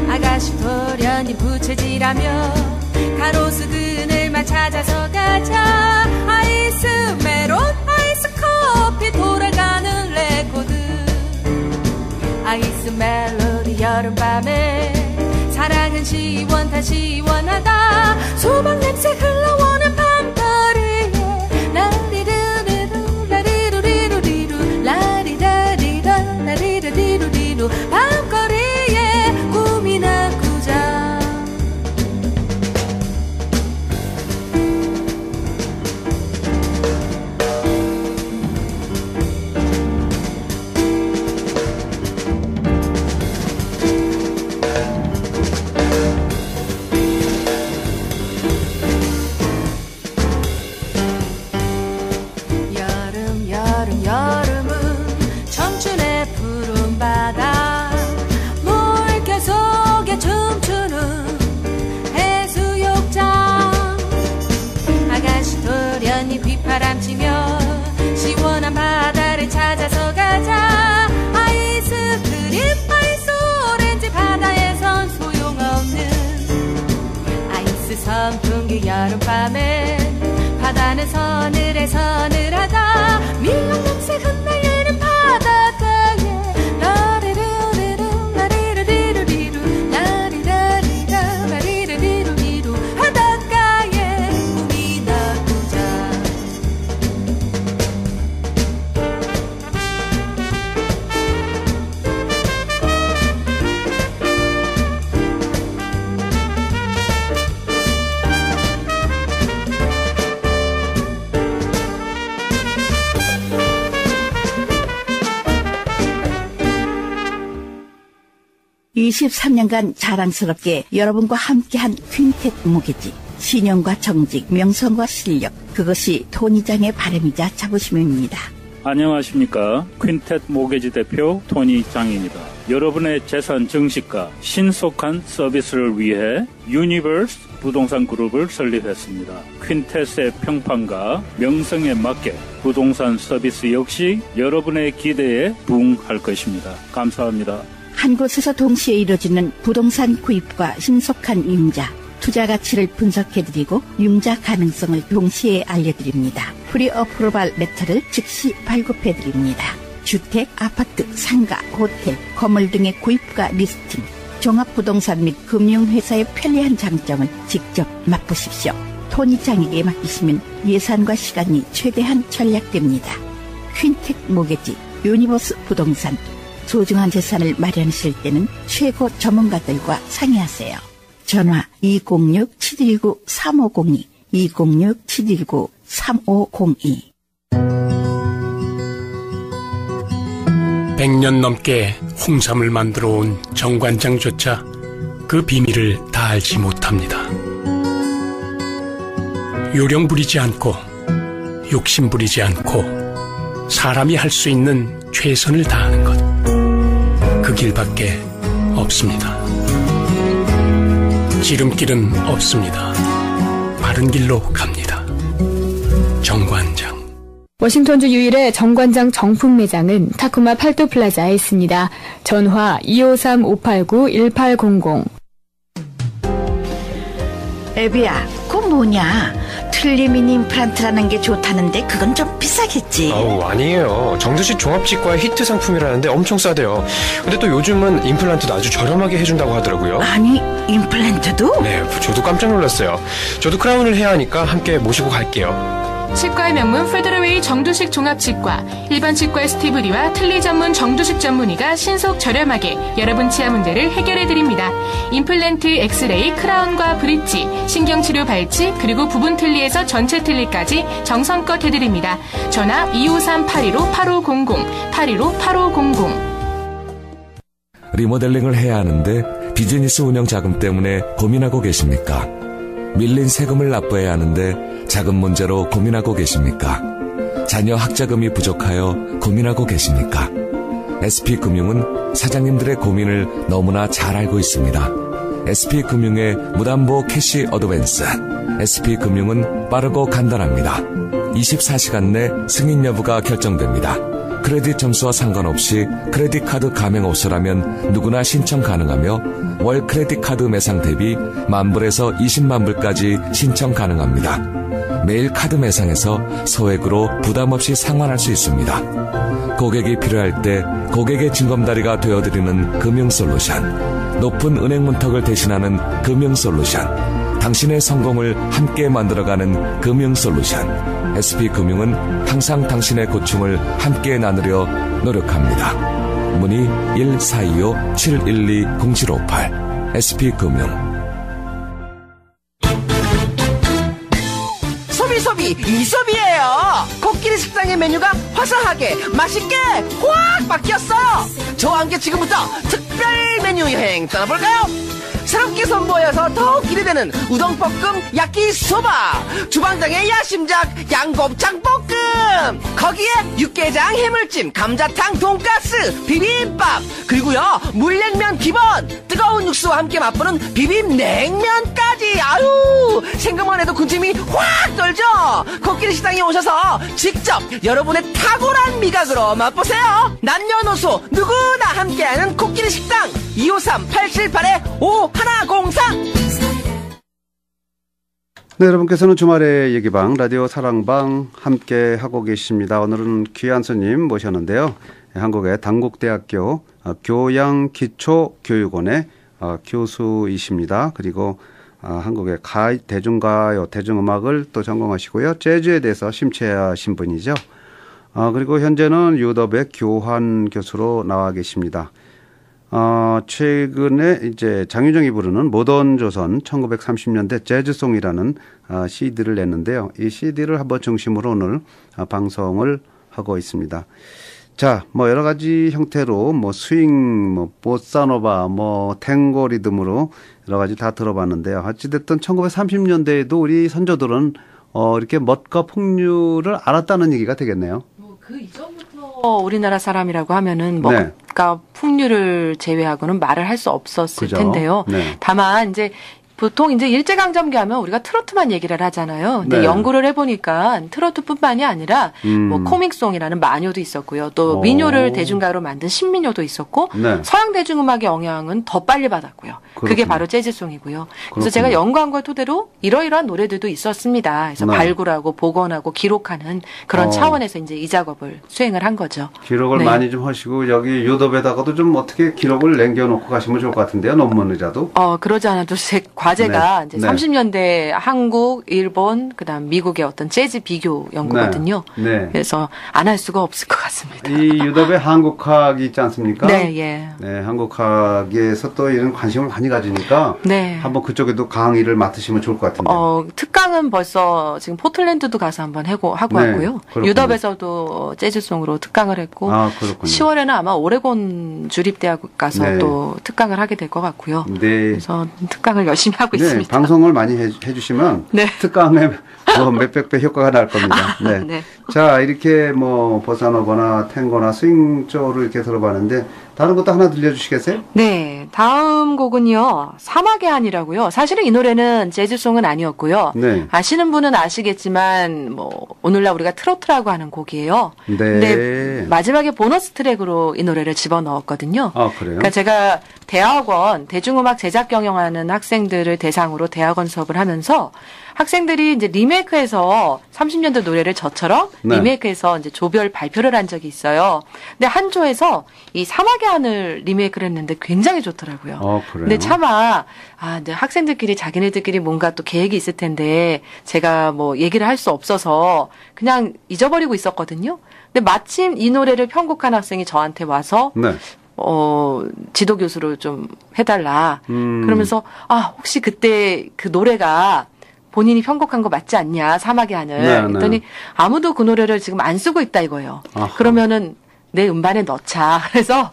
아가씨 도련님 부채질하며 가로수 그늘만 찾아서 가자 아이스 메론 아이스 커피 돌아가는 레코드 아이스 멜로디 여름밤에 사랑은 시원타 시원하다 수박 냄새 흘러오는 밤거리에 라리르리루 라리루리루리루 라리라리라 라리루리루리루 밤 여름은 청춘의 푸른 바다 물결 속에 춤추는 해수욕장 아가씨 돌연히 휘파람치며 시원한 바다를 찾아서 가자 아이스크림 아이스 오렌지 바다에선 소용없는 아이스 선풍기 여름밤에 바다는 서늘해 서늘하다 밀랑 냄새 흩날리는 바닷가에 라리루리루 라리루리루리루 라리라리라 라리루리루리루 바닷가에 꿈이 나고자 (23년간) 자랑스럽게 여러분과 함께한 퀸텟 모기지 신용과 정직, 명성과 실력 그것이 토니장의 바람이자 자부심입니다. 안녕하십니까. 퀸텟 모기지 대표 토니장입니다. 여러분의 재산 증식과 신속한 서비스를 위해 유니버스 부동산 그룹을 설립했습니다. 퀸텟의 평판과 명성에 맞게 부동산 서비스 역시 여러분의 기대에 부응할 것입니다. 감사합니다. 한 곳에서 동시에 이루어지는 부동산 구입과 신속한 융자, 투자 가치를 분석해드리고 융자 가능성을 동시에 알려드립니다. 프리 어프로발 레터를 즉시 발급해드립니다. 주택, 아파트, 상가, 호텔, 건물 등의 구입과 리스팅, 종합부동산 및 금융회사의 편리한 장점을 직접 맛보십시오. 토니장에게 맡기시면 예산과 시간이 최대한 절약됩니다. 퀸텟 모기지, 유니버스 부동산. 소중한 재산을 마련하실 때는 최고 전문가들과 상의하세요. 전화 206-719-3502 206-719-3502 100년 넘게 홍삼을 만들어 온 정관장조차 그 비밀을 다 알지 못합니다. 요령 부리지 않고 욕심 부리지 않고 사람이 할 수 있는 최선을 다하는 것, 그 길밖에 없습니다. 지름길은 없습니다. 바른 길로 갑니다. 정관장. 워싱턴주 유일의 정관장 정품 매장은 타코마 팔도 플라자에 있습니다. 전화 253-589-1800. 애비야, 그거 뭐냐? 틀니미니 임플란트라는 게 좋다는데 그건 좀 비싸겠지? 아니에요. 정두식 종합치과 히트 상품이라는데 엄청 싸대요. 근데 또 요즘은 임플란트도 아주 저렴하게 해준다고 하더라고요. 아니, 임플란트도? 네, 저도 깜짝 놀랐어요. 저도 크라운을 해야 하니까 함께 모시고 갈게요. 치과의 명문 페더러웨이 정두식 종합치과, 일반 치과의 스티브리와 틀니 전문 정두식 전문의가 신속 저렴하게 여러분 치아 문제를 해결해드립니다. 임플란트, 엑스레이, 크라운과 브릿지, 신경치료 발치, 그리고 부분 틀니에서 전체 틀니까지 정성껏 해드립니다. 전화 253-815-8500, 815-8500. 리모델링을 해야 하는데 비즈니스 운영 자금 때문에 고민하고 계십니까? 밀린 세금을 납부해야 하는데 자금 문제로 고민하고 계십니까? 자녀 학자금이 부족하여 고민하고 계십니까? SP금융은 사장님들의 고민을 너무나 잘 알고 있습니다. SP금융의 무담보 캐시 어드밴스. SP금융은 빠르고 간단합니다. 24시간 내 승인 여부가 결정됩니다. 크레딧 점수와 상관없이 크레딧 카드 가맹 옵소라면 누구나 신청 가능하며 월 크레딧 카드 매상 대비 만불에서 20만 불까지 신청 가능합니다. 매일 카드 매상에서 소액으로 부담 없이 상환할 수 있습니다. 고객이 필요할 때 고객의 징검다리가 되어드리는 금융솔루션. 높은 은행 문턱을 대신하는 금융솔루션. 당신의 성공을 함께 만들어가는 금융솔루션. SP금융은 항상 당신의 고충을 함께 나누려 노력합니다. 문의 1425-712-0758 SP금융. 소비 이소비예요. 코끼리 식당의 메뉴가 화사하게 맛있게 확 바뀌었어요. 저와 함께 지금부터 특별 메뉴 여행 떠나볼까요? 새롭게 선보여서 더욱 기대되는 우동볶음 야끼소바, 주방장의 야심작 양곱창 볶음. 거기에 육개장, 해물찜, 감자탕, 돈가스, 비빔밥, 그리고요 물냉면 기본, 뜨거운 육수와 함께 맛보는 비빔냉면까지. 아유, 생각만 해도 군침이 확 돌죠. 코끼리 식당에 오셔서 직접 여러분의 탁월한 미각으로 맛보세요. 남녀노소 누구나 함께하는 코끼리 식당. 253-878-5103. 네, 여러분께서는 주말의 얘기방 라디오 사랑방 함께 하고 계십니다. 오늘은 귀한 손님 모셨는데요. 한국의 단국대학교 교양기초교육원의 교수이십니다. 그리고 한국의 대중가요, 대중음악을 또 전공하시고요. 재즈에 대해서 심취하신 분이죠. 그리고 현재는 유더백 교환 교수로 나와 계십니다. 최근에 이제 장유정이 부르는 모던 조선 1930년대 재즈송이라는 CD를 냈는데요. 이 CD를 한번 중심으로 오늘 방송을 하고 있습니다. 자, 뭐 여러 가지 형태로 뭐 스윙, 뭐 보사노바, 뭐 탱고 리듬으로 여러 가지 다 들어봤는데요. 어찌됐든 1930년대에도 우리 선조들은 이렇게 멋과 풍류를 알았다는 얘기가 되겠네요. 그 이전부터 우리나라 사람이라고 하면은 멋과 풍류를 제외하고는 말을 할 수 없었을 그죠? 텐데요. 네. 다만 이제 보통 이제 일제강점기 하면 우리가 트로트만 얘기를 하잖아요. 근데 네. 연구를 해보니까 트로트뿐만이 아니라 뭐 코믹송이라는 만요도 있었고요. 또 민요를 대중가로 만든 신민요도 있었고 네. 서양 대중음악의 영향은 더 빨리 받았고요. 그게 그렇군요. 바로 재즈송이고요. 그래서 그렇군요. 제가 연구한 걸 토대로 이러이러한 노래들도 있었습니다. 그래서 네. 발굴하고 복원하고 기록하는 그런 차원에서 이제 이 작업을 수행을 한 거죠. 기록을 네. 많이 좀 하시고 여기 유럽에다가도 좀 어떻게 기록을 남겨놓고 가시면 좋을 것 같은데요. 논문이라도. 그러지 않아도 제 과제가 네. 이제 네. 30년대 한국, 일본, 그다음 미국의 어떤 재즈 비교 연구거든요. 네. 그래서 안 할 수가 없을 것 같습니다. 이 유럽에 한국학이 있지 않습니까? 네, 예. 네, 한국학에서 또 이런 관심을 많이 가지니까 네. 한번 그쪽에도 강의를 맡으시면 좋을 것 같은데요. 특강은 벌써 지금 포틀랜드도 가서 한번 하고 네, 왔고요. 그렇군요. 유럽에서도 재즈송으로 특강을 했고 그렇군요. 10월에는 아마 오레곤 주립대학 가서 네. 또 특강을 하게 될 것 같고요. 네. 그래서 특강을 열심히 하고 네, 있습니다. 방송을 많이 해주시면 네. 특강에 뭐 몇백 배 효과가 날 겁니다. 네. 네. 자, 이렇게 뭐 보사노바나 탱고나 스윙 쪽으로 이렇게 들어봤는데 다른 것도 하나 들려주시겠어요? 네, 다음 곡은요, 사막의 한이라고요. 사실은 이 노래는 재즈송은 아니었고요. 네. 아시는 분은 아시겠지만, 뭐 오늘날 우리가 트로트라고 하는 곡이에요. 네. 근데 마지막에 보너스 트랙으로 이 노래를 집어넣었거든요. 아, 그래요? 그러니까 제가 대학원 대중음악 제작 경영하는 학생들을 대상으로 대학원 수업을 하면서 학생들이 이제 리메이크해서 30년대 노래를 저처럼 네. 리메이크해서 이제 조별 발표를 한 적이 있어요. 근데 한 조에서 이 사막의 한을 리메이크를 했는데 굉장히 좋더라고요. 그래요? 근데 차마 이제 학생들끼리 자기네들끼리 뭔가 또 계획이 있을 텐데 제가 뭐 얘기를 할 수 없어서 그냥 잊어버리고 있었거든요. 근데 마침 이 노래를 편곡한 학생이 저한테 와서 네. 지도 교수로 좀 해달라. 그러면서 혹시 그때 그 노래가 본인이 편곡한 거 맞지 않냐, 사막의 한을. 네, 그랬더니 네. 아무도 그 노래를 지금 안 쓰고 있다 이거예요. 아하. 그러면은 내 음반에 넣자. 그래서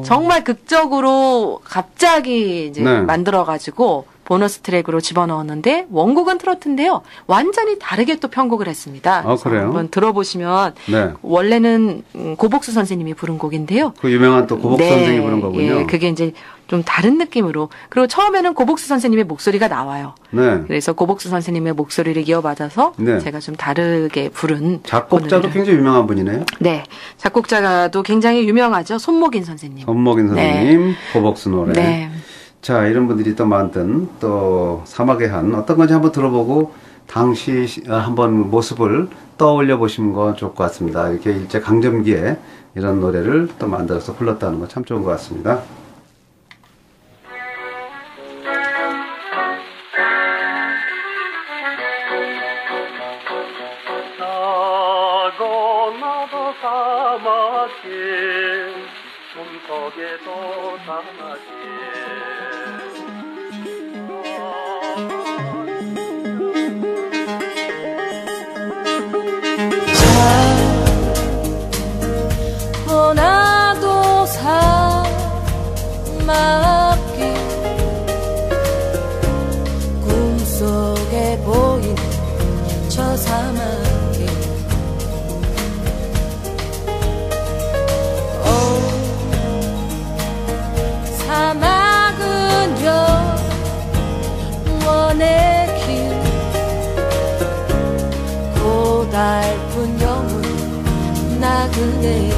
정말 극적으로 갑자기 이제 네. 만들어가지고 보너스 트랙으로 집어넣었는데 원곡은 트로트인데요. 완전히 다르게 또 편곡을 했습니다. 그래서 그래요? 한번 들어보시면 네. 원래는 고복수 선생님이 부른 곡인데요. 그 유명한 또 고복 네, 선생이 부른 거군요. 예, 그게 이제 좀 다른 느낌으로. 그리고 처음에는 고복수 선생님의 목소리가 나와요. 네. 그래서 고복수 선생님의 목소리를 이어받아서 네. 제가 좀 다르게 부른 작곡자도 오늘은. 굉장히 유명한 분이네요. 네. 작곡자도 굉장히 유명하죠. 손목인 선생님. 손목인 선생님, 고복수 노래. 네. 자, 이런 분들이 또 만든 또 사막의 한 어떤 건지 한번 들어보고 당시 한번 모습을 떠올려 보시는 건 좋을 것 같습니다. 이렇게 일제 강점기에 이런 노래를 또 만들어서 불렀다는 건 참 좋은 것 같습니다. 나고 나도 사막이 꿈속에도 나도 사막이 꿈속에 보이는 저 사막이 그대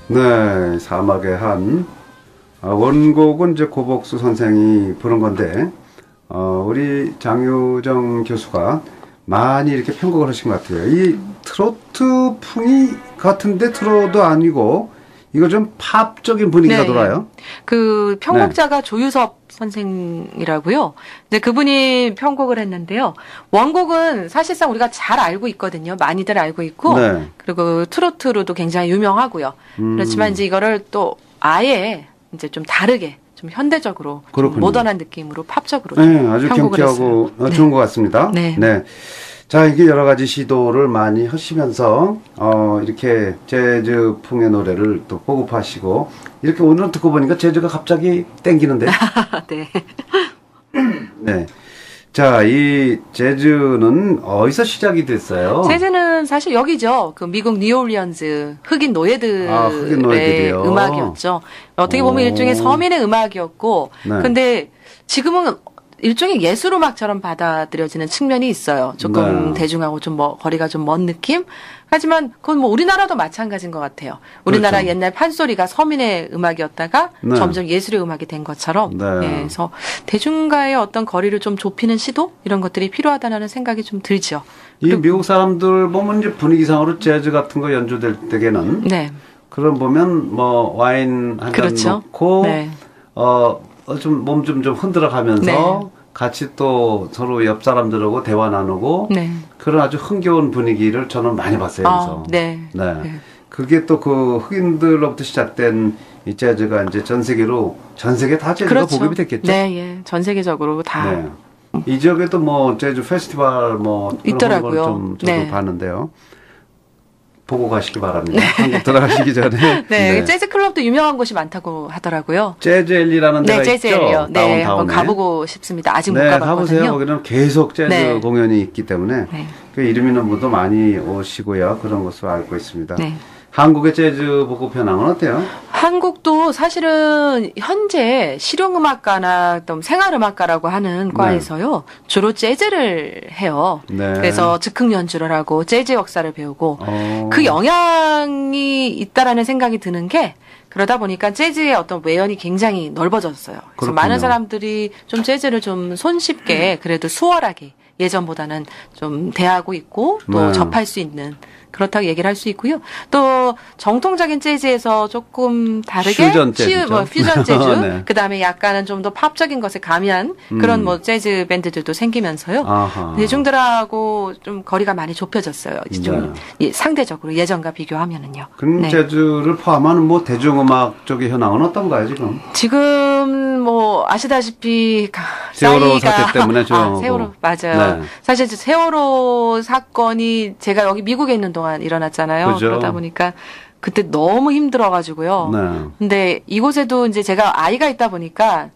네, 사막의 한 원곡은 이제 고복수 선생이 부른 건데 우리 장유정 교수가 많이 이렇게 편곡을 하신 것 같아요. 이 트로트 풍이 같은데 트로도 아니고 이거 좀 팝적인 분위기가 네. 돌아요. 그 편곡자가 조유섭 선생이라고요. 이제 그분이 편곡을 했는데요. 원곡은 사실상 우리가 잘 알고 있거든요. 많이들 알고 있고, 네. 그리고 트로트로도 굉장히 유명하고요. 그렇지만 이제 이거를 또 아예 이제 좀 다르게, 좀 현대적으로, 좀 모던한 느낌으로 팝적으로 네, 아주 경쾌하고 좋은 것 같습니다. 네. 네. 자, 이게 여러 가지 시도를 많이 하시면서, 이렇게 재즈풍의 노래를 또 보급하시고, 이렇게 오늘 듣고 보니까 재즈가 갑자기 땡기는데. 네. 네. 자, 이 재즈는 어디서 시작이 됐어요? 재즈는 사실 여기죠. 그 미국 뉴올리언즈 흑인 노예들의 흑인 노예들이요. 음악이었죠. 어떻게 보면 일종의 서민의 음악이었고, 네. 근데 지금은 일종의 예술 음악처럼 받아들여지는 측면이 있어요. 조금 네. 대중하고 좀 거리가 좀 먼 느낌? 하지만 그건 뭐 우리나라도 마찬가지인 것 같아요. 우리나라 그렇죠. 옛날 판소리가 서민의 음악이었다가 네. 점점 예술의 음악이 된 것처럼 네. 그래서 대중과의 어떤 거리를 좀 좁히는 시도? 이런 것들이 필요하다는 생각이 좀 들죠. 이 미국 사람들 보면 이제 분위기상으로 재즈 같은 거 연주될 때에는 네. 그럼 보면 뭐 와인 한 잔 그렇죠. 놓고 네. 좀 몸 좀 흔들어 가면서 네. 같이 또 서로 옆 사람들하고 대화 나누고 네. 그런 아주 흥겨운 분위기를 저는 많이 봤어요. 그래서. 네. 네. 네. 그게 또 그 흑인들로부터 시작된 이 재즈가 이제 전 세계 다 재즈가 그렇죠. 보급이 됐겠죠. 네, 예. 전 세계적으로 다. 네. 이 지역에도 뭐 재즈 페스티벌 뭐 그런 있더라고요. 좀 저도 네. 봤는데요. 보고 가시기 바랍니다. 한국 들어가시기 전에. 네, 재즈 클럽도 유명한 곳이 많다고 하더라고요. 재즈 앨리라는 데가 재즈 있죠. 앨리요. 네, 한번 다운타운에. 가보고 싶습니다. 아직 못 네, 가봤거든요. 가보세요. 거기는 계속 재즈 네. 공연이 있기 때문에 네. 그 이름 있는 분도 많이 오시고요. 그런 것으로 알고 있습니다. 네. 한국의 재즈 보급 현황은 어때요? 한국도 사실은 현재 실용음악가나 또 생활음악가라고 하는 과에서요. 주로 재즈를 해요. 네. 그래서 즉흥 연주를 하고 재즈 역사를 배우고 그 영향이 있다라는 생각이 드는 게 그러다 보니까 재즈의 어떤 외연이 굉장히 넓어졌어요. 그래서 그렇군요. 많은 사람들이 좀 재즈를 좀 손쉽게 그래도 수월하게 예전보다는 좀 대하고 있고 또 네. 접할 수 있는 그렇다고 얘기를 할 수 있고요. 또 정통적인 재즈에서 조금 다르게 퓨전 재즈죠. 퓨전 재즈, 네. 그다음에 약간은 좀 더 팝적인 것을 가미한 그런 뭐 재즈 밴드들도 생기면서요. 아하. 대중들하고 좀 거리가 많이 좁혀졌어요. 좀 상대적으로 예전과 비교하면은요. 그럼 네. 재즈를 포함하는 뭐 대중음악 쪽의 현황은 어떤가요 지금? 지금 뭐 아시다시피 세월호 사태 때문에 좀 세월호 맞아요. 네. 사실 세월호 사건이 제가 여기 미국에 있는 동안 일어났잖아요. 그죠. 그러다 보니까 그때 너무 힘들어가지고요. 네. 근데 이곳에도 이제 제가 아이가 있다 보니까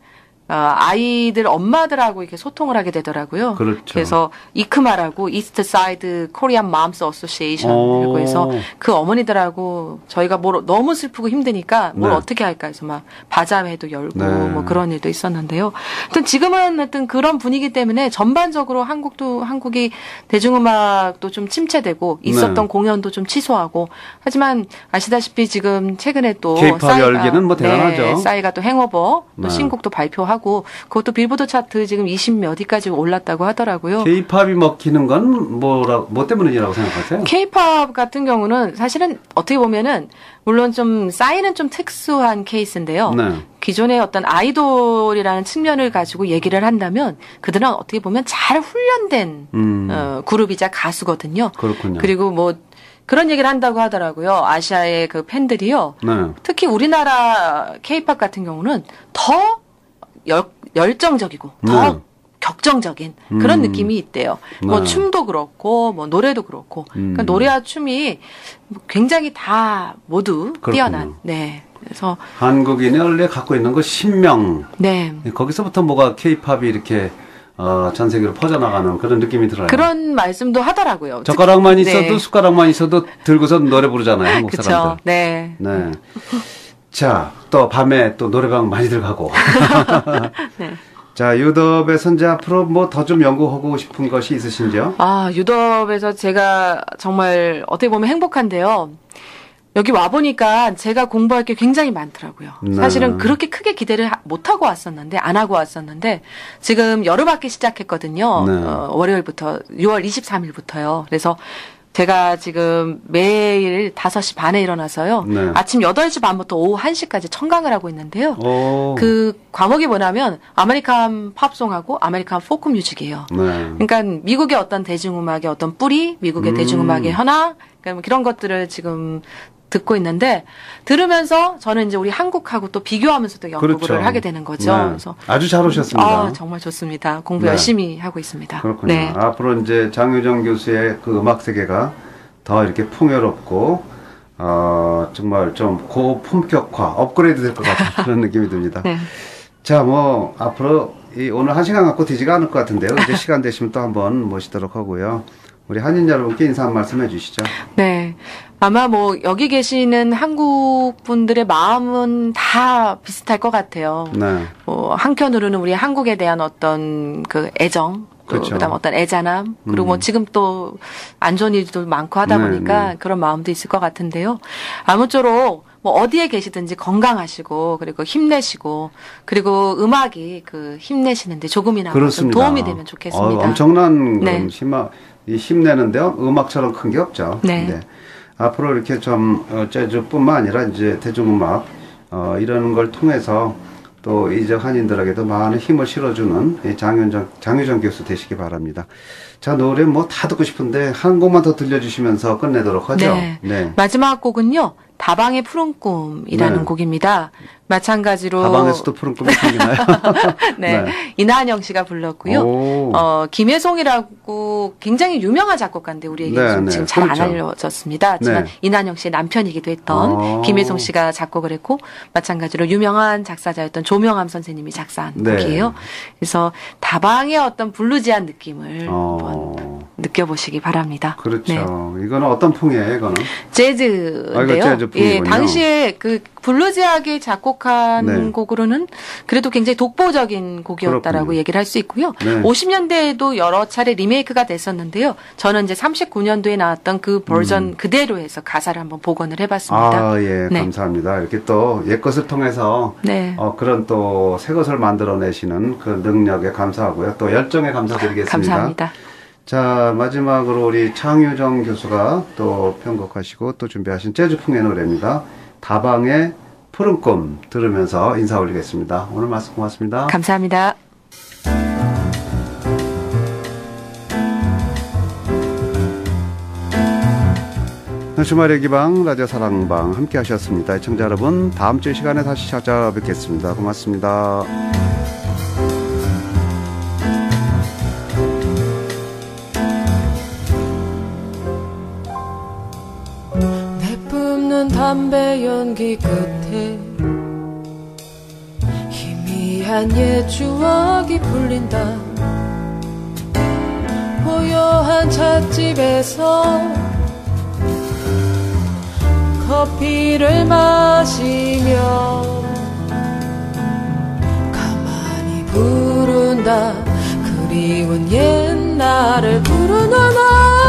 아이들 엄마들하고 이렇게 소통을 하게 되더라고요. 그렇죠. 그래서 이크마라고 이스트 사이드 코리안 맘스 어소시에이션이라고 해서 그 어머니들하고 저희가 뭘 너무 슬프고 힘드니까 뭘 네. 어떻게 할까 해서 막 바자회도 열고 네. 뭐 그런 일도 있었는데요. 하여튼 지금은 하여튼 그런 분위기 때문에 전반적으로 한국이 대중음악도 좀 침체되고 있었던 네. 공연도 좀 취소하고 하지만 아시다시피 지금 최근에 또 K-pop 열기는 뭐 대단하죠. 네, 싸이가 또 행오버 또 네. 신곡도 발표하고 그것도 빌보드 차트 지금 20몇 위까지 올랐다고 하더라고요. K-팝이 먹히는 건 뭐 때문이라고 생각하세요? K-팝 같은 경우는 사실은 어떻게 보면은 물론 좀 싸이는 좀 특수한 케이스인데요. 네. 기존의 어떤 아이돌이라는 측면을 가지고 얘기를 한다면 그들은 어떻게 보면 잘 훈련된 그룹이자 가수거든요. 그렇군요. 그리고 뭐 그런 얘기를 한다고 하더라고요. 아시아의 그 팬들이요. 네. 특히 우리나라 K-팝 같은 경우는 더 열정적이고 더 격정적인 그런 느낌이 있대요. 뭐 춤도 그렇고 뭐 노래도 그렇고 그러니까 노래와 춤이 굉장히 다 모두 그렇군요. 뛰어난. 네. 그래서 한국인이 원래 갖고 있는 그 신명. 네. 거기서부터 뭐가 K-팝이 이렇게 전 세계로 퍼져나가는 그런 느낌이 들어요. 그런 말씀도 하더라고요. 젓가락만 있어도 네. 숟가락만 있어도 들고서 노래 부르잖아요. 한국 그쵸. 사람들. 네. 네. 자, 또 밤에 또 노래방 많이들 가고. 네. 자, 유덥에서 이제 앞으로 뭐 더 좀 연구하고 싶은 것이 있으신지요? 유덥에서 제가 정말 어떻게 보면 행복한데요. 여기 와보니까 제가 공부할 게 굉장히 많더라고요. 네. 사실은 그렇게 크게 기대를 못하고 왔었는데, 안 하고 왔었는데, 지금 여름학기 시작했거든요. 네. 월요일부터, 6월 23일부터요. 그래서 제가 지금 매일 5시 반에 일어나서요. 네. 아침 8시 반부터 오후 1시까지 청강을 하고 있는데요. 오. 그 과목이 뭐냐면 아메리칸 팝송하고 아메리칸 포크 뮤직이에요. 네. 그러니까 미국의 어떤 대중음악의 어떤 뿌리, 미국의 대중음악의 현황, 그러니까 그런 것들을 지금 듣고 있는데 들으면서 저는 이제 우리 한국하고 또 비교하면서 또 연구를 그렇죠. 하게 되는 거죠. 네. 그래서 아주 잘 오셨습니다. 정말 좋습니다. 공부 네. 열심히 하고 있습니다. 그렇군요. 네. 앞으로 이제 장유정 교수의 그 음악 세계가 더 이렇게 풍요롭고 정말 좀 고품격화, 업그레이드 될 것 같은 그런 느낌이 듭니다. 네. 자, 뭐 앞으로 오늘 1시간 갖고 되지가 않을 것 같은데요. 이제 시간 되시면 또 한번 모시도록 하고요. 우리 한인 여러분께 인사 한 말씀 해주시죠. 네. 아마 뭐 여기 계시는 한국 분들의 마음은 다 비슷할 것 같아요. 네. 뭐 한편으로는 우리 한국에 대한 어떤 그 애정, 또 그렇죠. 그다음 어떤 애잔함, 그리고 뭐 지금 또 안 좋은 일도 많고 하다 네, 보니까 네. 그런 마음도 있을 것 같은데요. 아무쪼록 뭐 어디에 계시든지 건강하시고 그리고 힘내시고 그리고 음악이 그 힘내시는데 조금이나마 좀 그렇습니다. 도움이 되면 좋겠습니다. 엄청난 네. 힘내는데요. 음악처럼 큰 게 없죠. 네. 앞으로 이렇게 좀 재즈뿐만 아니라 이제 대중음악 이런 걸 통해서 또 이적 한인들에게도 많은 힘을 실어주는 이 장유정 교수 되시기 바랍니다. 자, 노래 뭐 다 듣고 싶은데 한 곡만 더 들려주시면서 끝내도록 하죠. 네. 마지막 곡은요. 다방의 푸른 꿈이라는 네. 곡입니다. 마찬가지로 다방에서도 푸른 꿈이 생기나요? 네. 이나영 씨가 불렀고요. 김혜송이라고 굉장히 유명한 작곡가인데 우리에게 지금 잘 안 그렇죠. 알려졌습니다. 하지만 네. 이난영 씨의 남편이기도 했던 김혜송 씨가 작곡을 했고 마찬가지로 유명한 작사자였던 조명암 선생님이 작사한 네. 곡이에요. 그래서 다방의 어떤 블루지한 느낌을 한번 느껴보시기 바랍니다. 그렇죠. 네. 이거는 어떤 풍이에요, 이거는? 재즈인데요. 이거 재즈 제주풍이군요. 예, 당시에 그 블루지하게 작곡한 네. 곡으로는 그래도 굉장히 독보적인 곡이었다라고 그렇군요. 얘기를 할 수 있고요. 네. 50년대에도 여러 차례 리메이크가 됐었는데요. 저는 이제 39년도에 나왔던 그 버전 그대로 해서 가사를 한번 복원을 해봤습니다. 아, 예, 네. 감사합니다. 이렇게 또 옛것을 통해서 네. 그런 또 새 것을 만들어내시는 그 능력에 감사하고요. 또 열정에 감사드리겠습니다. 감사합니다. 자, 마지막으로 우리 장유정 교수가 또 편곡하시고 또 준비하신 재즈풍의 노래입니다. 다방의 푸른 꿈 들으면서 인사 올리겠습니다. 오늘 말씀 고맙습니다. 감사합니다. 주말의 기방 라디오 사랑방 함께 하셨습니다. 시청자 여러분, 다음 주 시간에 다시 찾아뵙겠습니다. 고맙습니다. 내뿜는 담배 연기 끝에 희미한 옛 추억이 풀린다. 고요한 찻집에서 커피를 마시며 가만히 부른다. 그리운 옛날을 풀어놓아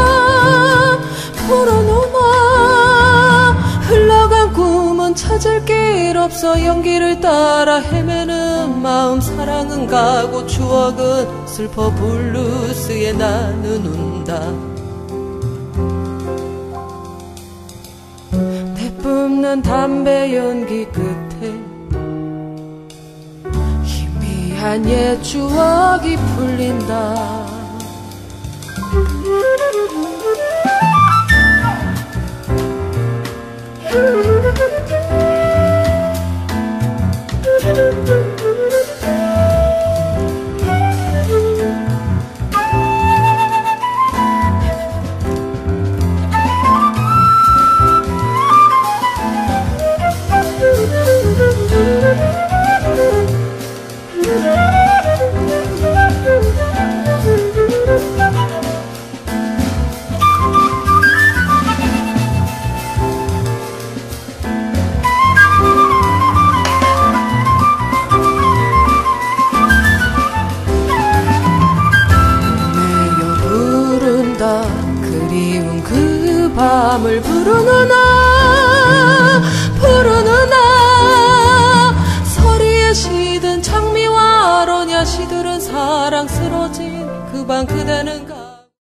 흘러간 꿈은 찾을 길 없어 연기를 따라 헤매는 마음. 사랑은 가고 추억은 슬퍼 블루스에 나는 운다. 뿜는 담배 연기 끝에 희미한 옛 추억이 풀린다. 그리운 그 밤을 부르는 서리에 시든 장미와 아로냐 시들은 사랑스러진 그 밤 그대는